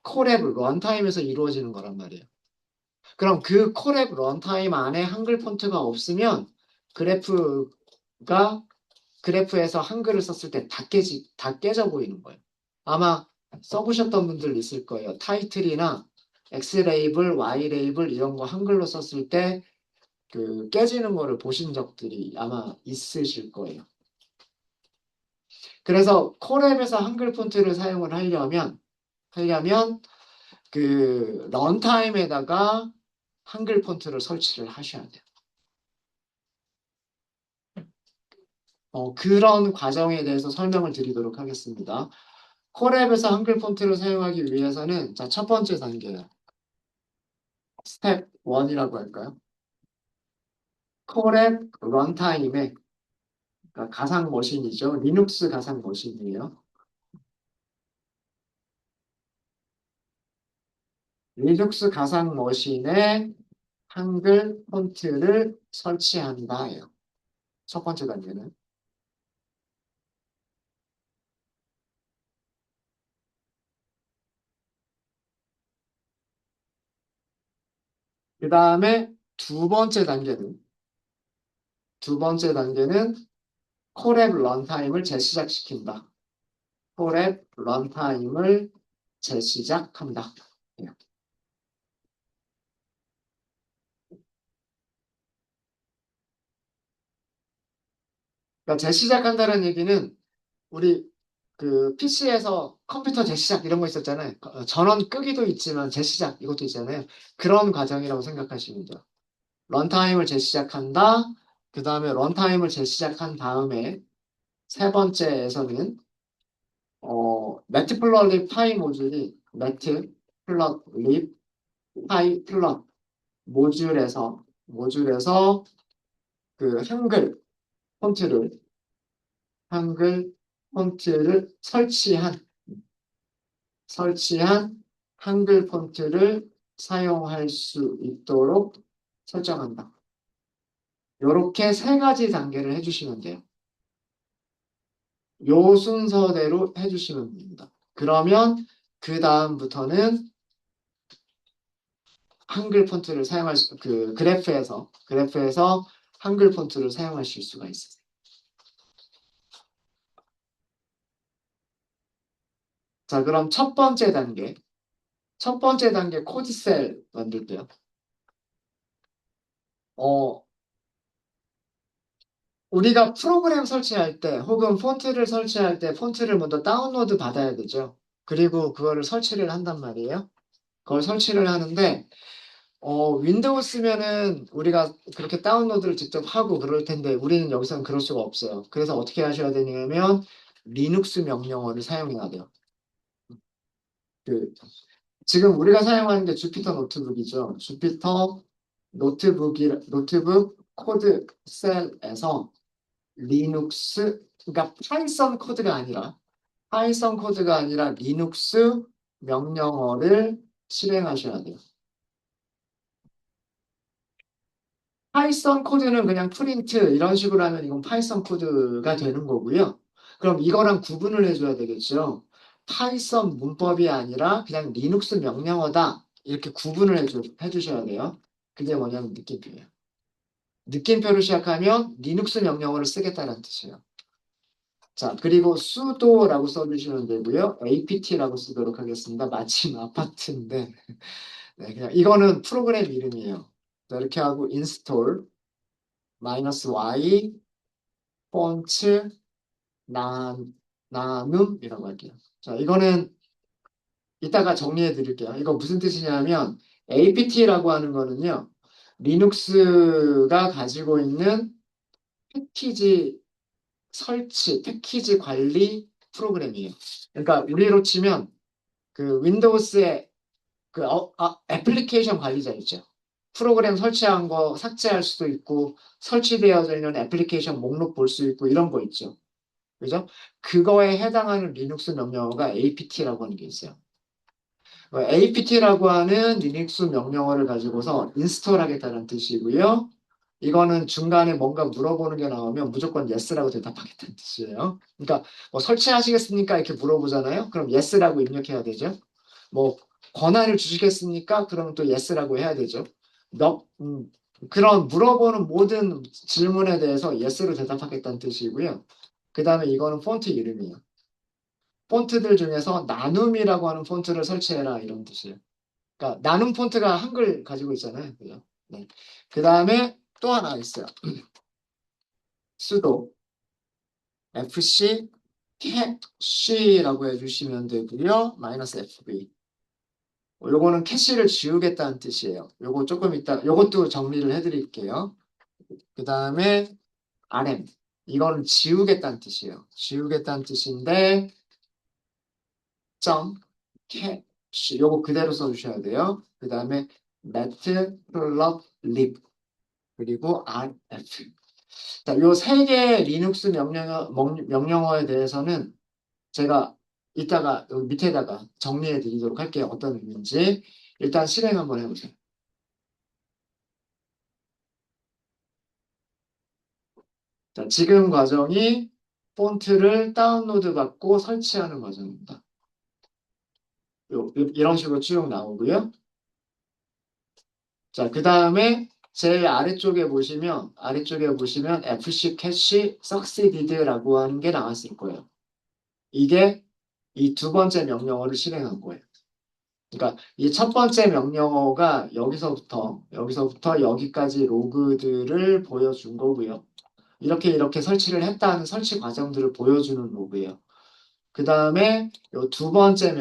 콜앱 런타임에서 이루어지는 거란 말이에요. 그럼 그 콜앱 런타임 안에 한글 폰트가 없으면 그래프가 그래프에서 한글을 썼을 때 다 깨져 보이는 거예요. 아마 써보셨던 분들 있을 거예요. 타이틀이나 X 레이블, Y 레이블 이런 거 한글로 썼을 때 그 깨지는 거를 보신 적들이 아마 있으실 거예요. 그래서 콜앱에서 한글 폰트를 사용을 하려면 그 런타임에다가 한글 폰트를 설치를 하셔야 돼요. 그런 과정에 대해서 설명을 드리도록 하겠습니다. 콜앱에서 한글 폰트를 사용하기 위해서는 자, 첫 번째 단계예요. 스텝 1이라고 할까요? 콜앱 런타임에 그러니까 가상 머신이죠. 리눅스 가상 머신이에요. 리눅스 가상 머신에 한글 폰트를 설치한다예요. 첫 번째 단계는. 그 다음에 두 번째 단계는 콜앱 런타임을 재시작시킨다. 콜앱 런타임을 재시작한다. 예. 그러니까 재시작한다는 얘기는 우리 그 PC에서 컴퓨터 재시작 이런 거 있었잖아요. 전원 끄기도 있지만 재시작 이것도 있잖아요. 그런 과정이라고 생각하시면 돼요. 런타임을 재시작한다. 그 다음에 런타임을 재시작한 다음에 세 번째에서는 매트 플러립 파이 모듈이 매트 플러립 파이 플러 모듈에서 그 한글 폰트를 설치한 한글 폰트를 사용할 수 있도록 설정한다. 이렇게 세 가지 단계를 해주시면 돼요. 요 순서대로 해주시면 됩니다. 그러면 그 다음부터는 한글 폰트를 사용할 그 그래프에서 한글 폰트를 사용하실 수가 있어요. 자, 그럼 첫 번째 단계 코드셀 만들게요. 어, 우리가 프로그램 설치할 때 혹은 폰트를 설치할 때 폰트를 먼저 다운로드 받아야 되죠. 그리고 그거를 설치를 한단 말이에요. 그걸 설치를 하는데 윈도우 쓰면은 우리가 그렇게 다운로드를 직접 하고 그럴 텐데 우리는 여기서는 그럴 수가 없어요. 그래서 어떻게 하셔야 되냐면 리눅스 명령어를 사용해야 돼요. 그 지금 우리가 사용하는 게 주피터 노트북이죠. 주피터 노트북 코드 셀에서 리눅스 그러니까 파이썬 코드가 아니라 리눅스 명령어를 실행하셔야 돼요. 파이썬 코드는 그냥 프린트 이런 식으로 하면 이건 파이썬 코드가 되는 거고요. 그럼 이거랑 구분을 해줘야 되겠죠. 파이썬 문법이 아니라 그냥 리눅스 명령어다. 이렇게 구분을 해주셔야 돼요. 그게 뭐냐면 느낌표예요. 느낌표로 시작하면 리눅스 명령어를 쓰겠다는 뜻이에요. 자, 그리고 sudo라고 써주시면 되고요. apt라고 쓰도록 하겠습니다. 마침 아파트인데, 네, 그냥 이거는 프로그램 이름이에요. 자, 이렇게 하고 install -y 폰트 나눔이라고 할게요. 자, 이거는 이따가 정리해 드릴게요. 이거 무슨 뜻이냐면 apt라고 하는 거는요. 리눅스가 가지고 있는 패키지 패키지 관리 프로그램이에요. 그러니까 우리로 치면 그 윈도우스의 애플리케이션 관리자 있죠. 프로그램 설치한 거 삭제할 수도 있고 설치되어져 있는 애플리케이션 목록 볼 수 있고 이런 거 있죠. 그죠? 그거에 해당하는 리눅스 명령어가 apt라고 하는 게 있어요. apt라고 하는 리눅스 명령어를 가지고서 인스톨 하겠다는 뜻이고요. 이거는 중간에 뭔가 물어보는 게 나오면 무조건 yes라고 대답하겠다는 뜻이에요. 그러니까 뭐 설치하시겠습니까? 이렇게 물어보잖아요. 그럼 yes라고 입력해야 되죠. 뭐 권한을 주시겠습니까? 그러면 또 yes라고 해야 되죠. 너, 그런 물어보는 모든 질문에 대해서 yes로 대답하겠다는 뜻이고요. 그 다음에 이거는 폰트 이름이에요. 폰트들 중에서 나눔이라고 하는 폰트를 설치해라 이런 뜻이에요. 그러니까 나눔 폰트가 한글 가지고 있잖아요. 그죠? 네. 그 다음에 또 하나 있어요. sudo fc 캐시라고 해주시면 되고요. -fv. 요거는 캐시를 지우겠다는 뜻이에요. 요거 조금 이따 요것도 정리를 해드릴게요. 그 다음에 rm 이거는 지우겠다는 뜻이에요. 지우겠다는 뜻인데 점 캐시 요거 그대로 써주셔야 돼요. 그 다음에 matplotlib 그리고 rf 자, 요 세 개의 리눅스 명령어에 대해서는 제가 이따가 여기 밑에다가 정리해 드리도록 할게요. 어떤 의미인지. 일단 실행 한번 해보세요. 자, 지금 과정이 폰트를 다운로드 받고 설치하는 과정입니다. 이런 식으로 쭉 나오고요. 자, 그 다음에 제일 아래쪽에 보시면 FC 캐시 succeeded라고 하는 게 나왔을 거예요. 이게 이 두 번째 명령어를 실행한 거예요. 그러니까 이 첫 번째 명령어가 여기서부터 여기까지 로그들을 보여준 거고요. 이렇게 설치를 했다는 설치 과정들을 보여주는 로그예요. 그 다음에 이 두 번째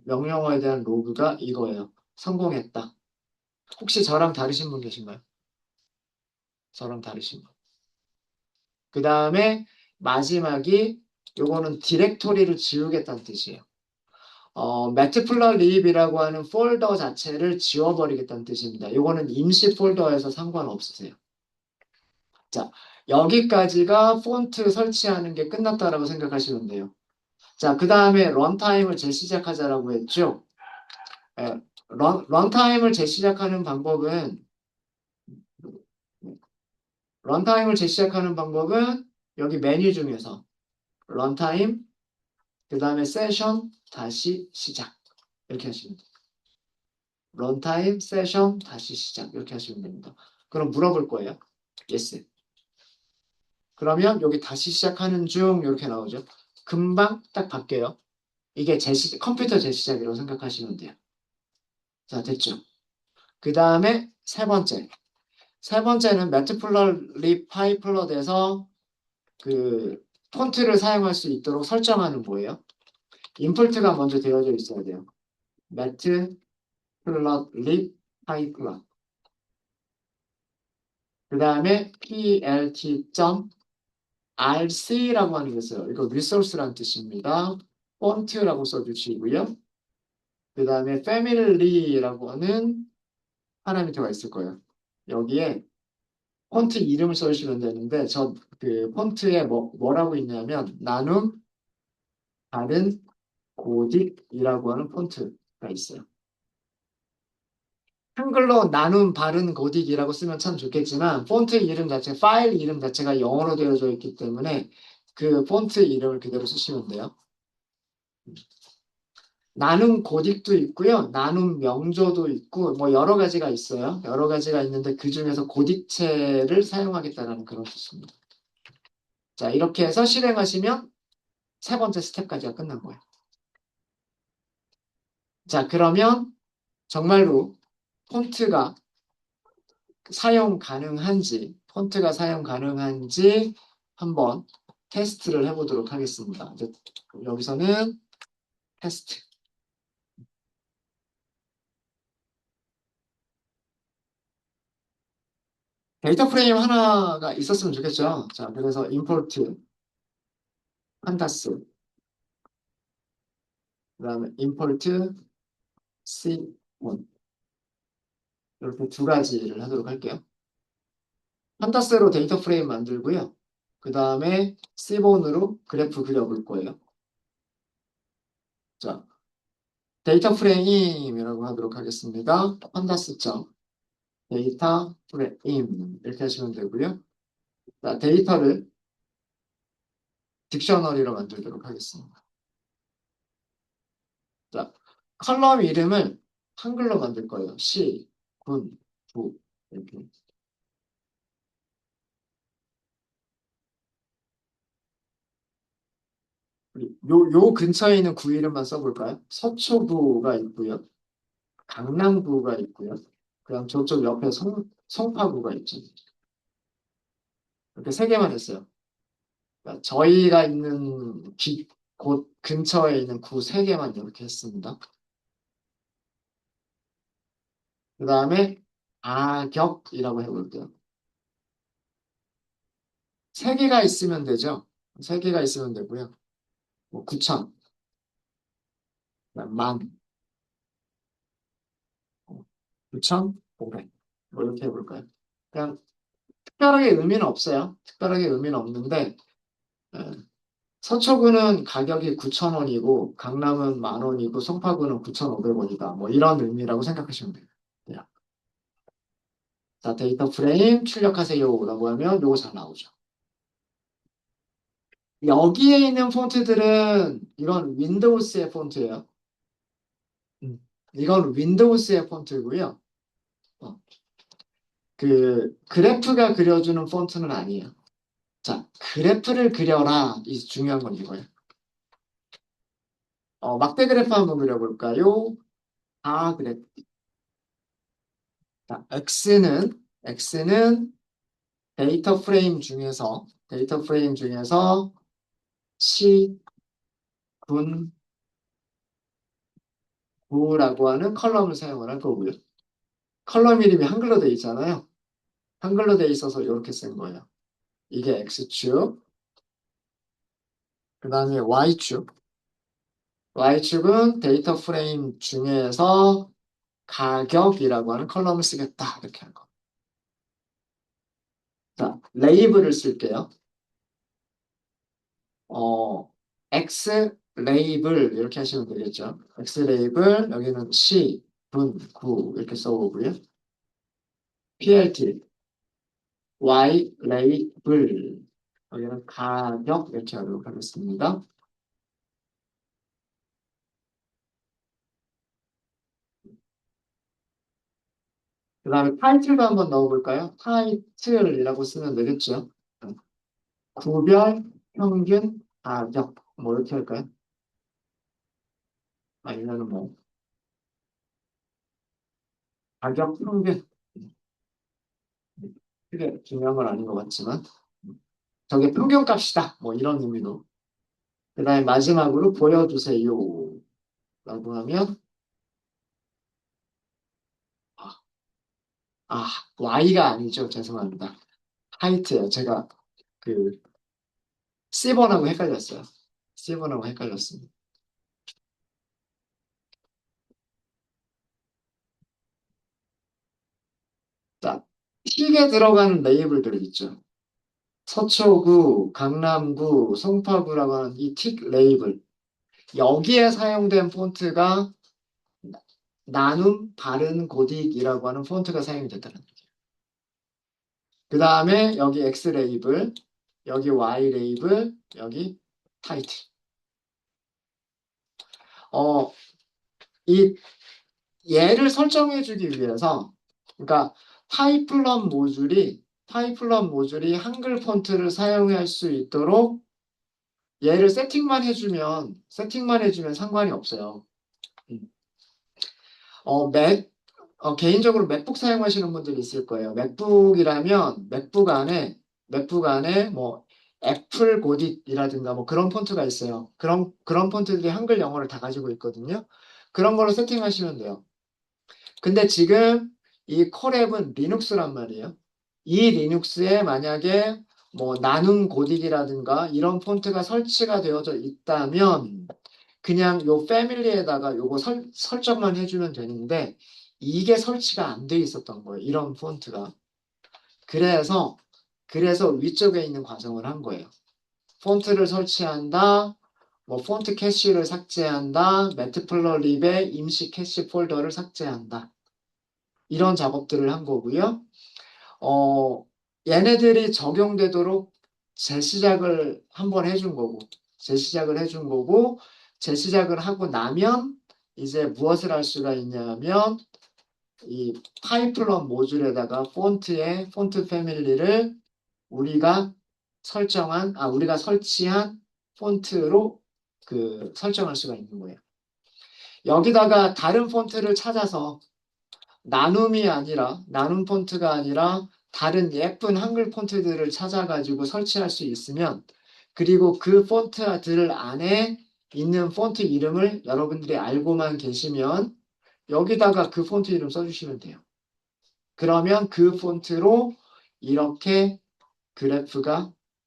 명령어에 대한 로그가 이거예요. 성공했다. 혹시 저랑 다르신 분 계신가요? 저랑 다르신 분. 그 다음에 마지막이 요거는 디렉토리를 지우겠다는 뜻이에요. 매트플러립이라고 하는 폴더 자체를 지워버리겠다는 뜻입니다. 이거는 임시 폴더에서 상관없으세요. 자, 여기까지가 폰트 설치하는 게 끝났다라고 생각하시면 돼요. 자, 그 다음에 런타임을 재시작하자라고 했죠. 예, 런타임을 재시작하는 방법은 여기 메뉴 중에서 런타임, 그 다음에 세션, 다시 시작 이렇게 하시면 돼요. 런타임 세션 다시 시작 이렇게 하시면 됩니다. 그럼 물어볼 거예요. yes. 그러면 여기 다시 시작하는 중 이렇게 나오죠. 금방 딱 바뀌어요. 이게 컴퓨터 재시작이라고 생각하시면 돼요. 자, 됐죠. 그 다음에 세 번째. 세 번째는 매트플러 파이플러드에서 그 폰트를 사용할 수 있도록 설정하는 거예요. 임포트가 먼저 되어져 있어야 돼요. 매트플러 파이플러. 그 다음에 plt.rc라고 하는 게 있어요. 이거 리소스라는 뜻입니다. 폰트라고 써주시고요. 그 다음에 family라고 하는 파라미터가 있을 거예요. 여기에 폰트 이름을 써주시면 되는데 저 그 폰트에 뭐라고 있냐면 나눔 다른 고딕이라고 하는 폰트가 있어요. 한글로 나눔 바른 고딕이라고 쓰면 참 좋겠지만 폰트 이름 자체, 파일 이름 자체가 영어로 되어져 있기 때문에 그 폰트 이름을 그대로 쓰시면 돼요. 나눔 고딕도 있고요. 나눔 명조도 있고 뭐 여러 가지가 있어요. 여러 가지가 있는데 그 중에서 고딕체를 사용하겠다는 그런 뜻입니다. 자, 이렇게 해서 실행하시면 세 번째 스텝까지가 끝난 거예요. 자, 그러면 정말로 폰트가 폰트가 사용 가능한지 한번 테스트를 해보도록 하겠습니다. 이제 여기서는 테스트. 데이터 프레임 하나가 있었으면 좋겠죠. 자, 그래서 import 판다스, 그다음에 import c1 이렇게 두 가지를 하도록 할게요. 판다스로 데이터 프레임 만들고요. 그 다음에 c본으로 그래프 그려볼 거예요. 자, 데이터 프레임이라고 하도록 하겠습니다. 판다스.데이터 프레임 이렇게 하시면 되고요. 자, 데이터를 딕셔너리로 만들도록 하겠습니다. 자, 컬럼 이름을 한글로 만들 거예요. 시, 군, 부 이렇게. 요 근처에 있는 구 이름만 써볼까요? 서초구가 있고요. 강남구가 있고요. 그다음 저쪽 옆에 송파구가 있죠. 이렇게 세 개만 했어요. 그러니까 저희가 있는 곳 근처에 있는 구 세 개만 이렇게 했습니다. 그 다음에 악역이라고 해볼게요. 세 개가 있으면 되죠. 세 개가 있으면 되고요. 뭐 9천, 만, 9,500. 뭐 이렇게 해볼까요? 그냥 특별하게 의미는 없어요. 특별하게 의미는 없는데 예, 서초구는 가격이 9,000원이고 강남은 10,000원이고 송파구는 9,500원이다. 뭐 이런 의미라고 생각하시면 돼요. 네. 자, 데이터 프레임 출력하세요라고 하면 요거 잘 나오죠. 여기에 있는 폰트들은 이건 윈도우스의 폰트예요. 음. 이건 윈도우스의 폰트고요. 어, 그 그래프가 그려주는 폰트는 아니에요. 자, 그래프를 그려라. 이 중요한 건 이거예요. 막대 그래프 한번 그려볼까요? 그래프. 자, X는 데이터 프레임 중에서 시, 분, 구라고 하는 컬럼을 사용을 할 거고요. 컬럼 이름이 한글로 돼 있잖아요. 한글로 돼 있어서 이렇게 쓴 거예요. 이게 X축, 그 다음에 Y축. Y축은 데이터 프레임 중에서 가격이라고 하는 컬럼을 쓰겠다. 이렇게 한 거. 자, 레이블을 쓸게요. X 레이블 이렇게 하시면 되겠죠. X 레이블 여기는 시, 분, 구 이렇게 써보고요. PLT, Y 레이블 여기는 가격 이렇게 하도록 하겠습니다. 그 다음에 타이틀도 한번 넣어볼까요? 타이틀이라고 쓰면 되겠죠. 구별, 평균, 가격. 뭐 이렇게 할까요? 아니면 뭐, 가격, 평균. 크게 중요한 건 아닌 것 같지만. 저게 평균값이다. 뭐 이런 의미로. 그 다음에 마지막으로 보여주세요. 라고 하면, 아, 아, Y가 아니죠. 죄송합니다. 하이트예요. 제가 그, C번하고 헷갈렸어요. C번하고 헷갈렸습니다. 자, 틱에 들어가는 레이블들 있죠. 서초구, 강남구, 송파구라고 하는 이 틱 레이블. 여기에 사용된 폰트가 나눔, 바른, 고딕이라고 하는 폰트가 사용됐다는 거예요. 그 다음에 여기 X 레이블, 여기 Y 레이블, 여기 타이틀. 어, 이 얘를 설정해 주기 위해서, 그러니까 파이플런 모듈이 한글 폰트를 사용할 수 있도록 얘를 세팅만 해주면 상관이 없어요. 음. 맥, 개인적으로 맥북 사용하시는 분들이 있을 거예요. 맥북 안에 뭐 애플 고딕이라든가 뭐 그런 폰트가 있어요. 그런 폰트들이 한글 영어를 다 가지고 있거든요. 그런 걸로 세팅하시면 돼요. 근데 지금 이 콜앱은 리눅스란 말이에요. 이 리눅스에 만약에 뭐 나눔 고딕이라든가 이런 폰트가 설치가 되어져 있다면 그냥 요 패밀리에다가 요거 설정만 해주면 되는데 이게 설치가 안 돼 있었던 거예요. 이런 폰트가. 그래서 위쪽에 있는 과정을 한 거예요. 폰트를 설치한다. 뭐 폰트 캐시를 삭제한다. 매트플러립의 임시 캐시 폴더를 삭제한다. 이런 작업들을 한 거고요. 어, 얘네들이 적용되도록 재시작을 한번 해준 거고, 재시작을 하고 나면 이제 무엇을 할 수가 있냐면 이 파이플런 모듈에다가 폰트 패밀리를 우리가 우리가 설치한 폰트로 설정할 수가 있는 거예요. 여기다가 다른 폰트를 찾아서 나눔 폰트가 아니라 다른 예쁜 한글 폰트들을 찾아가지고 설치할 수 있으면 그리고 그 폰트들 안에 있는 폰트 이름을 여러분들이 알고만 계시면 여기다가 그 폰트 이름 써주시면 돼요. 그러면 그 폰트로 이렇게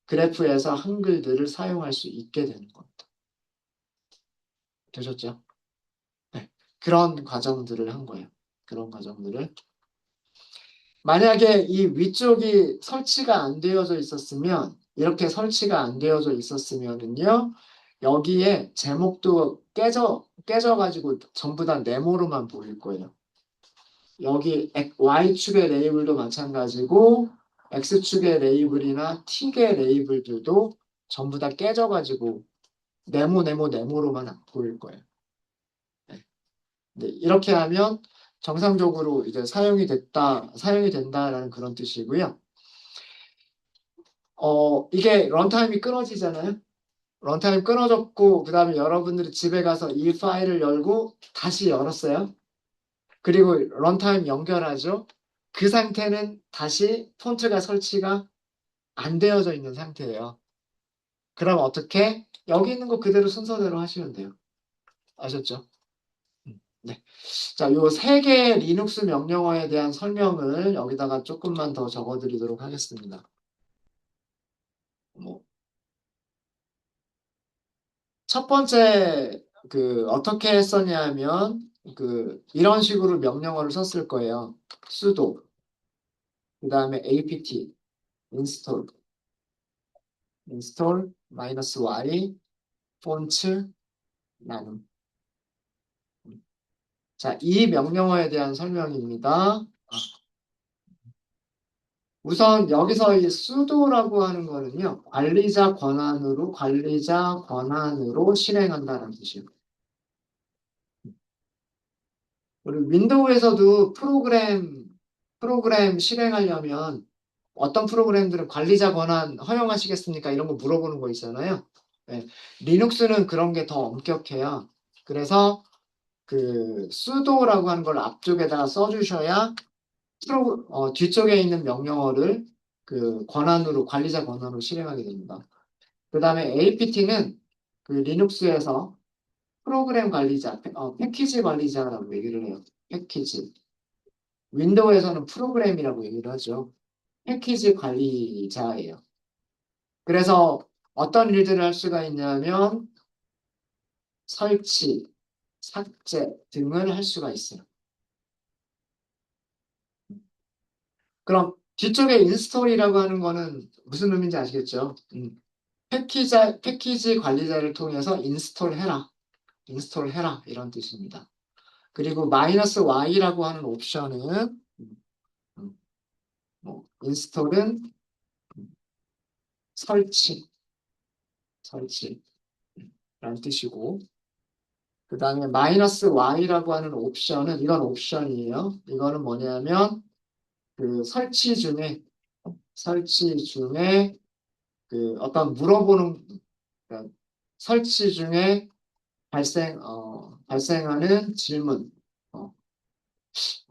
그래프에서 한글들을 사용할 수 있게 되는 겁니다. 되셨죠? 네. 그런 과정들을 한 거예요. 그런 과정들을. 만약에 이 위쪽이 설치가 안 되어져 있었으면, 이렇게 설치가 안 되어져 있었으면은요, 여기에 제목도 깨져가지고 전부 다 네모로만 보일 거예요. 여기 Y축의 레이블도 마찬가지고, X축의 레이블이나 T의 레이블들도 전부 다 깨져가지고 네모로만 보일 거예요. 네. 네, 이렇게 하면 정상적으로 이제 사용이 된다라는 그런 뜻이고요. 이게 런타임이 끊어지잖아요. 런타임 끊어졌고, 그 다음에 여러분들이 집에 가서 이 파일을 열고 다시 열었어요. 그리고 런타임 연결하죠. 그 상태는 다시 폰트가 설치가 안 되어져 있는 상태예요. 그럼 어떻게? 여기 있는 거 그대로 순서대로 하시면 돼요. 아셨죠? 네. 자, 요 세 개의 리눅스 명령어에 대한 설명을 여기다가 조금만 더 적어드리도록 하겠습니다. 뭐, 첫 번째 어떻게 썼냐면 이런 식으로 명령어를 썼을 거예요. sudo 그다음에 apt install -y 폰트 나눔. 자, 이 명령어에 대한 설명입니다. 우선 여기서 이 sudo라고 하는 거는요. 관리자 권한으로 실행한다는 뜻이에요. 우리 윈도우에서도 프로그램 실행하려면 어떤 프로그램들은 관리자 권한 허용하시겠습니까? 이런 거 물어보는 거 있잖아요. 네. 리눅스는 그런 게 더 엄격해요. 그래서 그 sudo라고 하는 걸 앞쪽에다가 써주셔야 뒤쪽에 있는 명령어를 그 권한으로 관리자 권한으로 실행하게 됩니다. 그 다음에 apt는 그 리눅스에서 프로그램 관리자, 패키지 관리자라고 얘기를 해요. 패키지. 윈도우에서는 프로그램이라고 얘기를 하죠. 패키지 관리자예요. 그래서 어떤 일들을 할 수가 있냐면 설치, 삭제 등을 할 수가 있어요. 그럼 뒤쪽에 인스톨이라고 하는 거는 무슨 의미인지 아시겠죠? 패키지 관리자를 통해서 인스톨해라 이런 뜻입니다. 그리고 마이너스 Y라고 하는 옵션은 음, 인스톨은 설치, 설치라는 뜻이고 그 다음에 마이너스 Y라고 하는 옵션은 이건 옵션이에요. 이거는 뭐냐면 그 설치 중에 그 어떤 물어보는 그러니까 설치 중에 발생하는 어,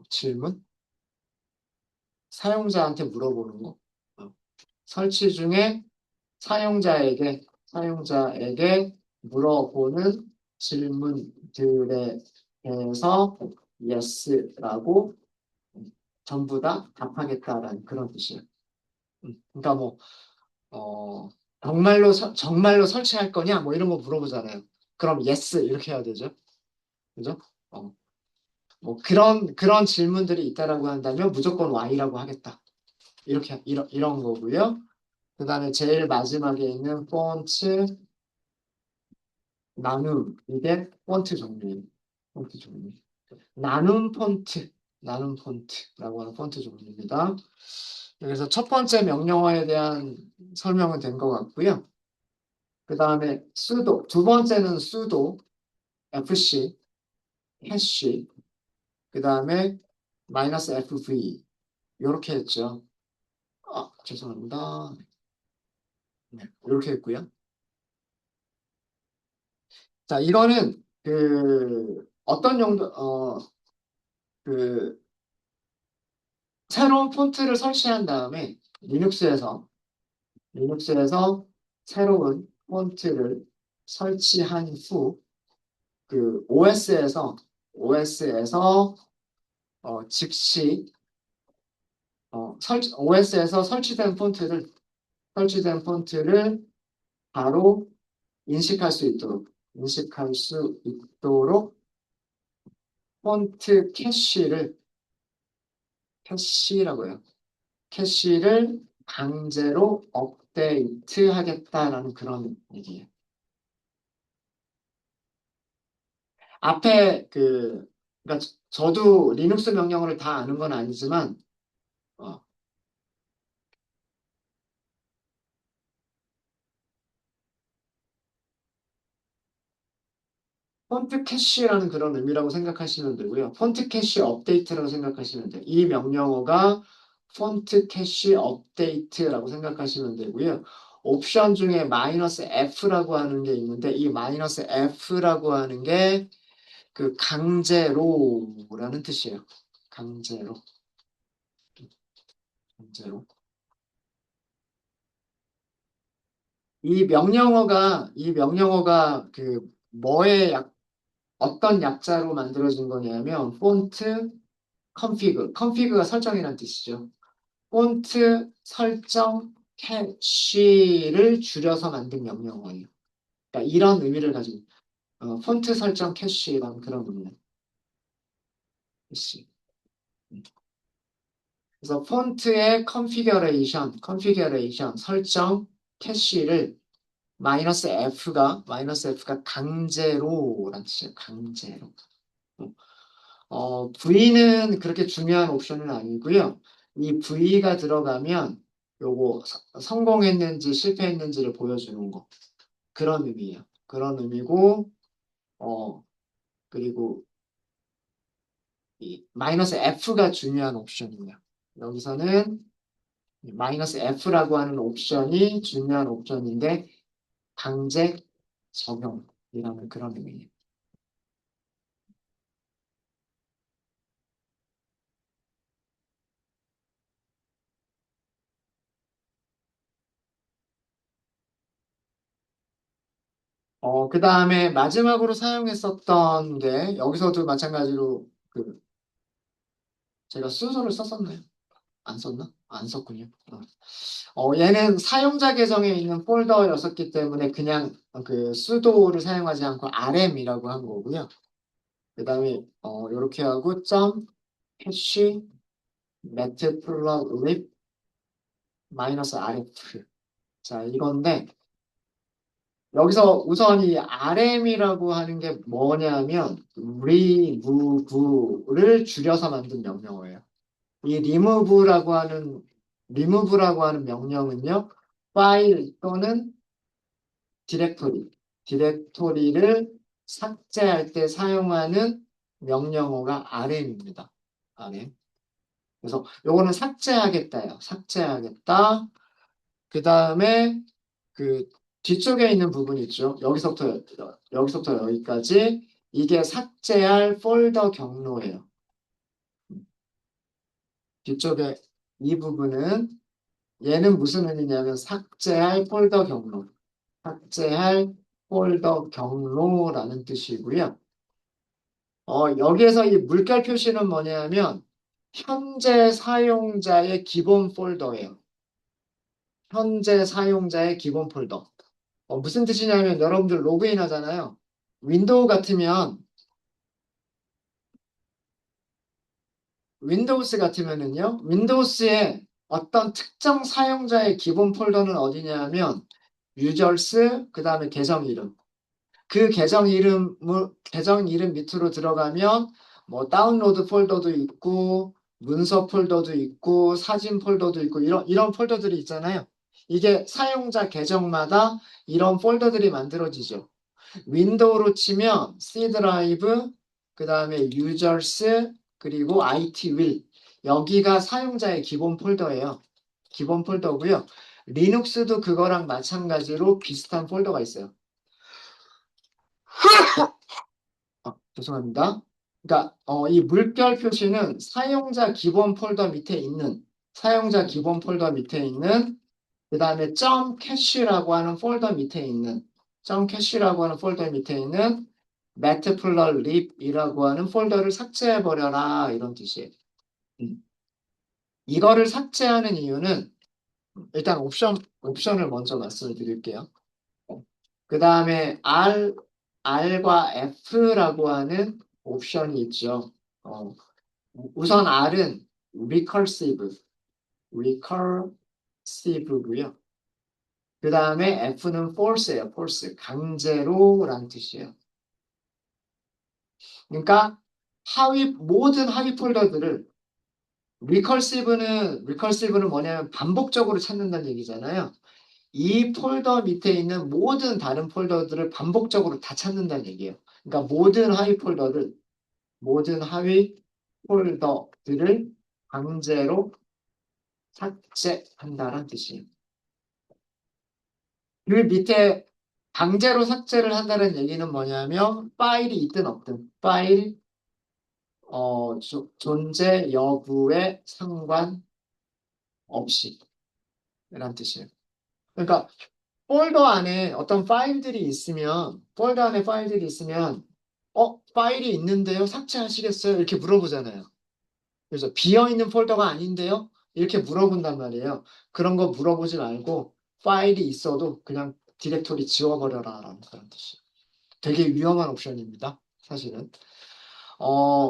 질문 사용자한테 물어보는 거 설치 중에 사용자에게 물어보는 질문들에 대해서 yes라고 전부 다 답하겠다라는 그런 뜻이에요. 그러니까 뭐 정말로 설치할 거냐 뭐 이런 거 물어보잖아요. 그럼 yes 이렇게 해야 되죠. 그죠? 어, 뭐 그런 질문들이 있다라고 한다면 무조건 y라고 하겠다. 이런 거고요. 그다음에 제일 마지막에 있는 폰트 나눔 이게 폰트 종류예요. 폰트 종류. 나눔 폰트, 나눔 폰트라고 하는 폰트 종류입니다. 그래서 첫 번째 명령어에 대한 설명은 된 것 같고요. 그 다음에 두 번째는 sudo, fc, hash, 그 다음에 마이너스 fv 이렇게 했죠. 죄송합니다. 네, 이렇게 했고요. 자, 이거는 그 어떤 그 새로운 폰트를 설치한 다음에 리눅스에서 새로운 폰트를 설치한 후 그 OS에서 즉시 OS에서 설치된 폰트를 바로 인식할 수 있도록 폰트 캐시라고 해요. 캐시를 강제로 업데이트 하겠다라는 그런 얘기예요. 앞에 그러니까 저도 리눅스 명령어를 다 아는 건 아니지만 어, 폰트 캐시라는 그런 의미라고 생각하시면 되고요. 폰트 캐시 업데이트라고 생각하시면 돼요. 이 명령어가 폰트 캐시 업데이트라고 생각하시면 되고요. 옵션 중에 마이너스 F라고 하는 게 있는데 이 마이너스 F라고 하는 게 그 강제로라는 뜻이에요. 강제로. 강제로. 이 명령어가 그 어떤 약자로 만들어진 거냐면 폰트 컨피그가 설정이라는 뜻이죠. 폰트 설정 캐시를 줄여서 만든 명령어예요. 그러니까 이런 의미를 가지고 폰트 설정 캐시라는 그런 의미예요. 캐시. 그래서 폰트의 컨피겨레이션 설정 캐시를 마이너스 F가 강제로라는 뜻이에요. 강제로. V는 그렇게 중요한 옵션은 아니고요. 이 V가 들어가면 요거 성공했는지 실패했는지를 보여주는 거. 그런 의미예요. 그런 의미고, 어, 그리고 이 마이너스 F가 중요한 옵션이에요. 여기서는 마이너스 F라고 하는 옵션이 중요한 옵션인데 강제 적용이라는 그런 의미예요. 그 다음에 마지막으로 사용했었던 게 여기서도 마찬가지로 그 제가 순서를 썼었나요? 안 썼나? 안 썼군요. 얘는 사용자 계정에 있는 폴더였었기 때문에 그냥 그 sudo를 사용하지 않고 rm이라고 한 거고요. 그 다음에 이렇게 하고 점 캐시 matplotlib 마이너스 rf. 자, 이건데 여기서 우선 이 rm이라고 하는 게 뭐냐면 remove를 줄여서 만든 명령어예요. 이 remove라고 하는 명령은요. 파일 또는 디렉토리를 삭제할 때 사용하는 명령어가 rm입니다. rm. 그래서 요거는 삭제하겠다요. 삭제하겠다. 그 다음에 그 뒤쪽에 있는 부분 있죠. 여기서부터 여기까지 이게 삭제할 폴더 경로예요. 뒤쪽에 이 부분은 얘는 무슨 의미냐면 삭제할 폴더 경로. 삭제할 폴더 경로라는 뜻이고요. 여기에서 이 물결 표시는 뭐냐면 현재 사용자의 기본 폴더예요. 현재 사용자의 기본 폴더. 무슨 뜻이냐면 여러분들 로그인 하잖아요. 윈도우 같으면 윈도우스 같으면은요. 윈도우스에 어떤 특정 사용자의 기본 폴더는 어디냐면 유저스 그다음에 계정 이름. 그 계정 이름 밑으로 들어가면 뭐 다운로드 폴더도 있고 문서 폴더도 있고 사진 폴더도 있고 이런 폴더들이 있잖아요. 이게 사용자 계정마다 이런 폴더들이 만들어지죠. 윈도우로 치면 C 드라이브, 그 다음에 유저스, 그리고 IT 윌. 여기가 사용자의 기본 폴더예요. 기본 폴더고요. 리눅스도 그거랑 마찬가지로 비슷한 폴더가 있어요. 죄송합니다. 그러니까 이 물결 표시는 사용자 기본 폴더 밑에 있는 그 다음에 점 캐시라고 하는 폴더 밑에 있는 점 캐시라고 하는 폴더 밑에 있는 matplotlib이라고 하는 폴더를 삭제해버려라 이런 뜻이에요. 음. 이거를 삭제하는 이유는 일단 옵션을 먼저 말씀을 드릴게요. 그 다음에 R과 F라고 하는 옵션이 있죠. 우선 R은 recursive고요. 그 다음에 F는 force예요. force, 강제로라는 뜻이에요. 그러니까 모든 하위 폴더들을 recursive는 뭐냐면 반복적으로 찾는다는 얘기잖아요. 이 폴더 밑에 있는 모든 다른 폴더들을 반복적으로 다 찾는다는 얘기예요. 그러니까 모든 하위 폴더들을 강제로 삭제한다는 뜻이에요. 그 밑에 강제로 삭제를 한다는 얘기는 뭐냐면 파일이 있든 없든 파일 존재 여부에 상관없이 라는 뜻이에요. 그러니까 폴더 안에 파일들이 있으면 파일이 있는데요. 삭제하시겠어요? 이렇게 물어보잖아요. 그래서 비어있는 폴더가 아닌데요? 이렇게 물어본단 말이에요. 그런 거 물어보지 말고 파일이 있어도 그냥 디렉토리 지워버려라 라는 그런 뜻이에요. 되게 위험한 옵션입니다. 사실은.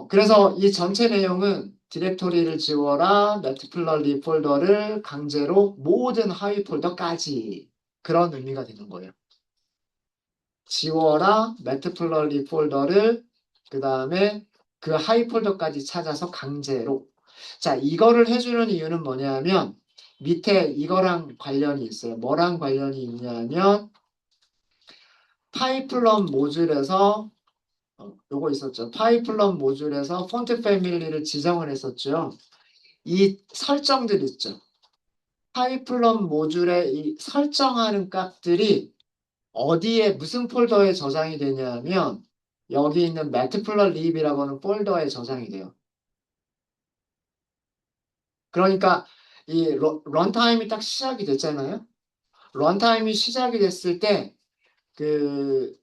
그래서 이 전체 내용은 디렉토리를 지워라, 매트플러리 폴더를 강제로 모든 하위 폴더까지 그런 의미가 되는 거예요. 지워라, 매트플러리 폴더를 그 다음에 그 하위 폴더까지 찾아서 강제로. 자, 이거를 해주는 이유는 뭐냐면 밑에 이거랑 관련이 있어요. 뭐랑 관련이 있냐면 파이플럼 모듈에서 요거 있었죠. 파이플럼 모듈에서 폰트 패밀리를 지정을 했었죠. 이 설정들 있죠. 파이플런 모듈에 이 설정하는 값들이 어디에 무슨 폴더에 저장이 되냐면 여기 있는 matplotlib이라고 하는 폴더에 저장이 돼요. 그러니까 이 런타임이 딱 시작이 됐잖아요. 런타임이 시작이 됐을 때 그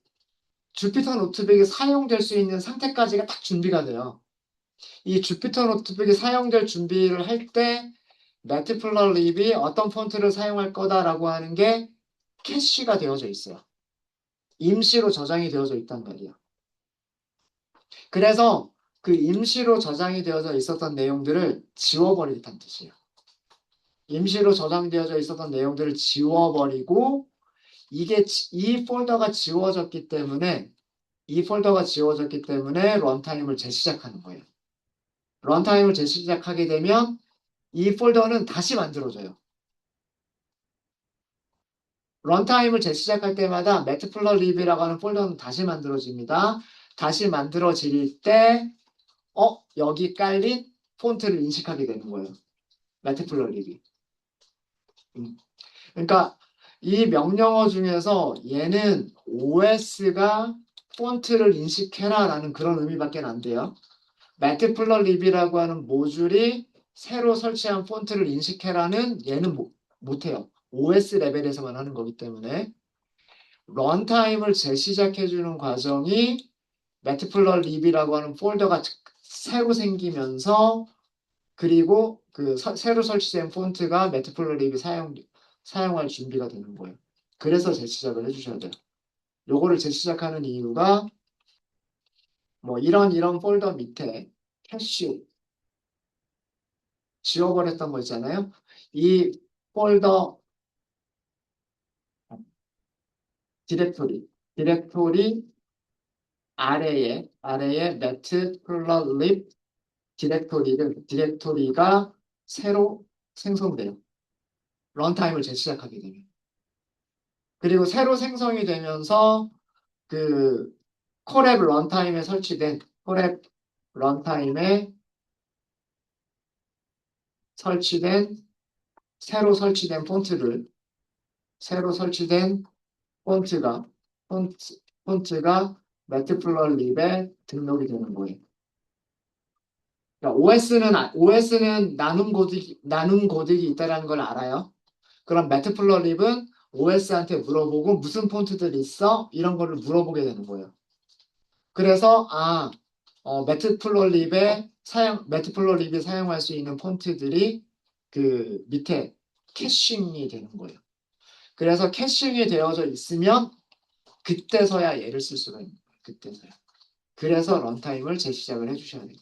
주피터 노트북이 사용될 수 있는 상태까지가 딱 준비가 돼요. 이 주피터 노트북이 사용될 준비를 할 때 매트플러립이 어떤 폰트를 사용할 거다라고 하는 게 캐시가 되어져 있어요. 임시로 저장이 되어져 있단 말이에요. 그래서 그 임시로 저장이 되어져 있었던 내용들을 지워버리겠다는 뜻이에요. 임시로 저장되어져 있었던 내용들을 지워버리고 이 폴더가 지워졌기 때문에 런타임을 재시작하는 거예요. 런타임을 재시작하게 되면 이 폴더는 다시 만들어져요. 런타임을 재시작할 때마다 매트플러립이라고 하는 폴더는 다시 만들어집니다. 다시 만들어질 때 여기 깔린 폰트를 인식하게 되는 거예요. 매트플러립이. 그러니까 이 명령어 중에서 얘는 OS가 폰트를 인식해라라는 그런 의미밖에 안 돼요. 매트플러립이라고 하는 모듈이 새로 설치한 폰트를 인식해라는 얘는 못해요. OS 레벨에서만 하는 거기 때문에 런타임을 재시작해주는 과정이 매트플러립이라고 하는 폴더가 새로 생기면서 그리고 그 새로 설치된 폰트가 매트플러립이 사용할 준비가 되는 거예요. 그래서 재시작을 해주셔야 돼요. 요거를 재시작하는 이유가 뭐 이런 폴더 밑에 캐시 지워버렸던 거 있잖아요. 이 폴더 디렉토리 아래에 매트플러립 디렉토리가 새로 생성돼요. 런타임을 재시작하게 되면. 그리고 새로 생성이 되면서 그 콜앱 런타임에 설치된 새로 설치된 새로 설치된 폰트가 폰트가 매트플러립에 등록이 되는 거예요. 그러니까 OS는 나눔 고딕이 있다는 걸 알아요. 그럼 매트플러립은 OS한테 물어보고 무슨 폰트들이 있어? 이런 거를 물어보게 되는 거예요. 그래서 매트플러립이 사용할 수 있는 폰트들이 그 밑에 캐싱이 되는 거예요. 그래서 캐싱이 되어져 있으면 그때서야 얘를 쓸 수가 있는 거예요. 그때서야. 그래서 런타임을 재시작을 해주셔야 돼요.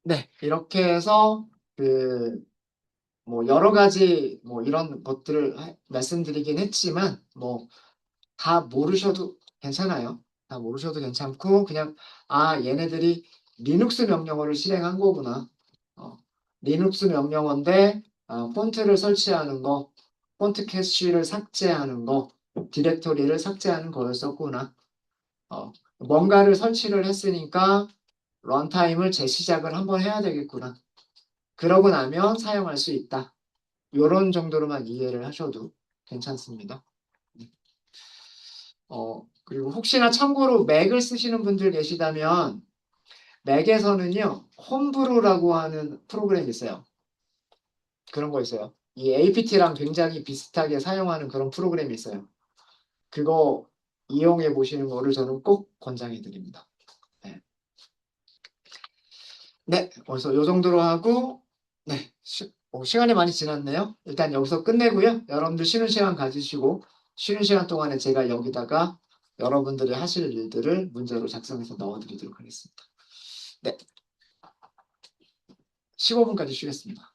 네, 이렇게 해서 그 뭐 여러 가지 뭐 이런 것들을 말씀드리긴 했지만 뭐 다 모르셔도 괜찮아요. 다 모르셔도 괜찮고 그냥 얘네들이 리눅스 명령어를 실행한 거구나. 어, 리눅스 명령어인데 폰트를 설치하는 거, 폰트 캐시를 삭제하는 거, 디렉토리를 삭제하는 거였었구나. 뭔가를 설치를 했으니까 런타임을 재시작을 한번 해야 되겠구나. 그러고 나면 사용할 수 있다. 요런 정도로만 이해를 하셔도 괜찮습니다. 그리고 혹시나 참고로 맥을 쓰시는 분들 계시다면 맥에서는요, 홈브루라고 하는 프로그램이 있어요. 그런 거 있어요. 이 APT랑 굉장히 비슷하게 사용하는 그런 프로그램이 있어요. 그거 이용해 보시는 거를 저는 꼭 권장해 드립니다. 네. 네, 그래서 요 정도로 하고, 네, 시간이 많이 지났네요. 일단 여기서 끝내고요. 여러분들 쉬는 시간 가지시고, 쉬는 시간 동안에 제가 여기다가 여러분들이 하실 일들을 문제로 작성해서 넣어드리도록 하겠습니다. 네, 15분까지 쉬겠습니다.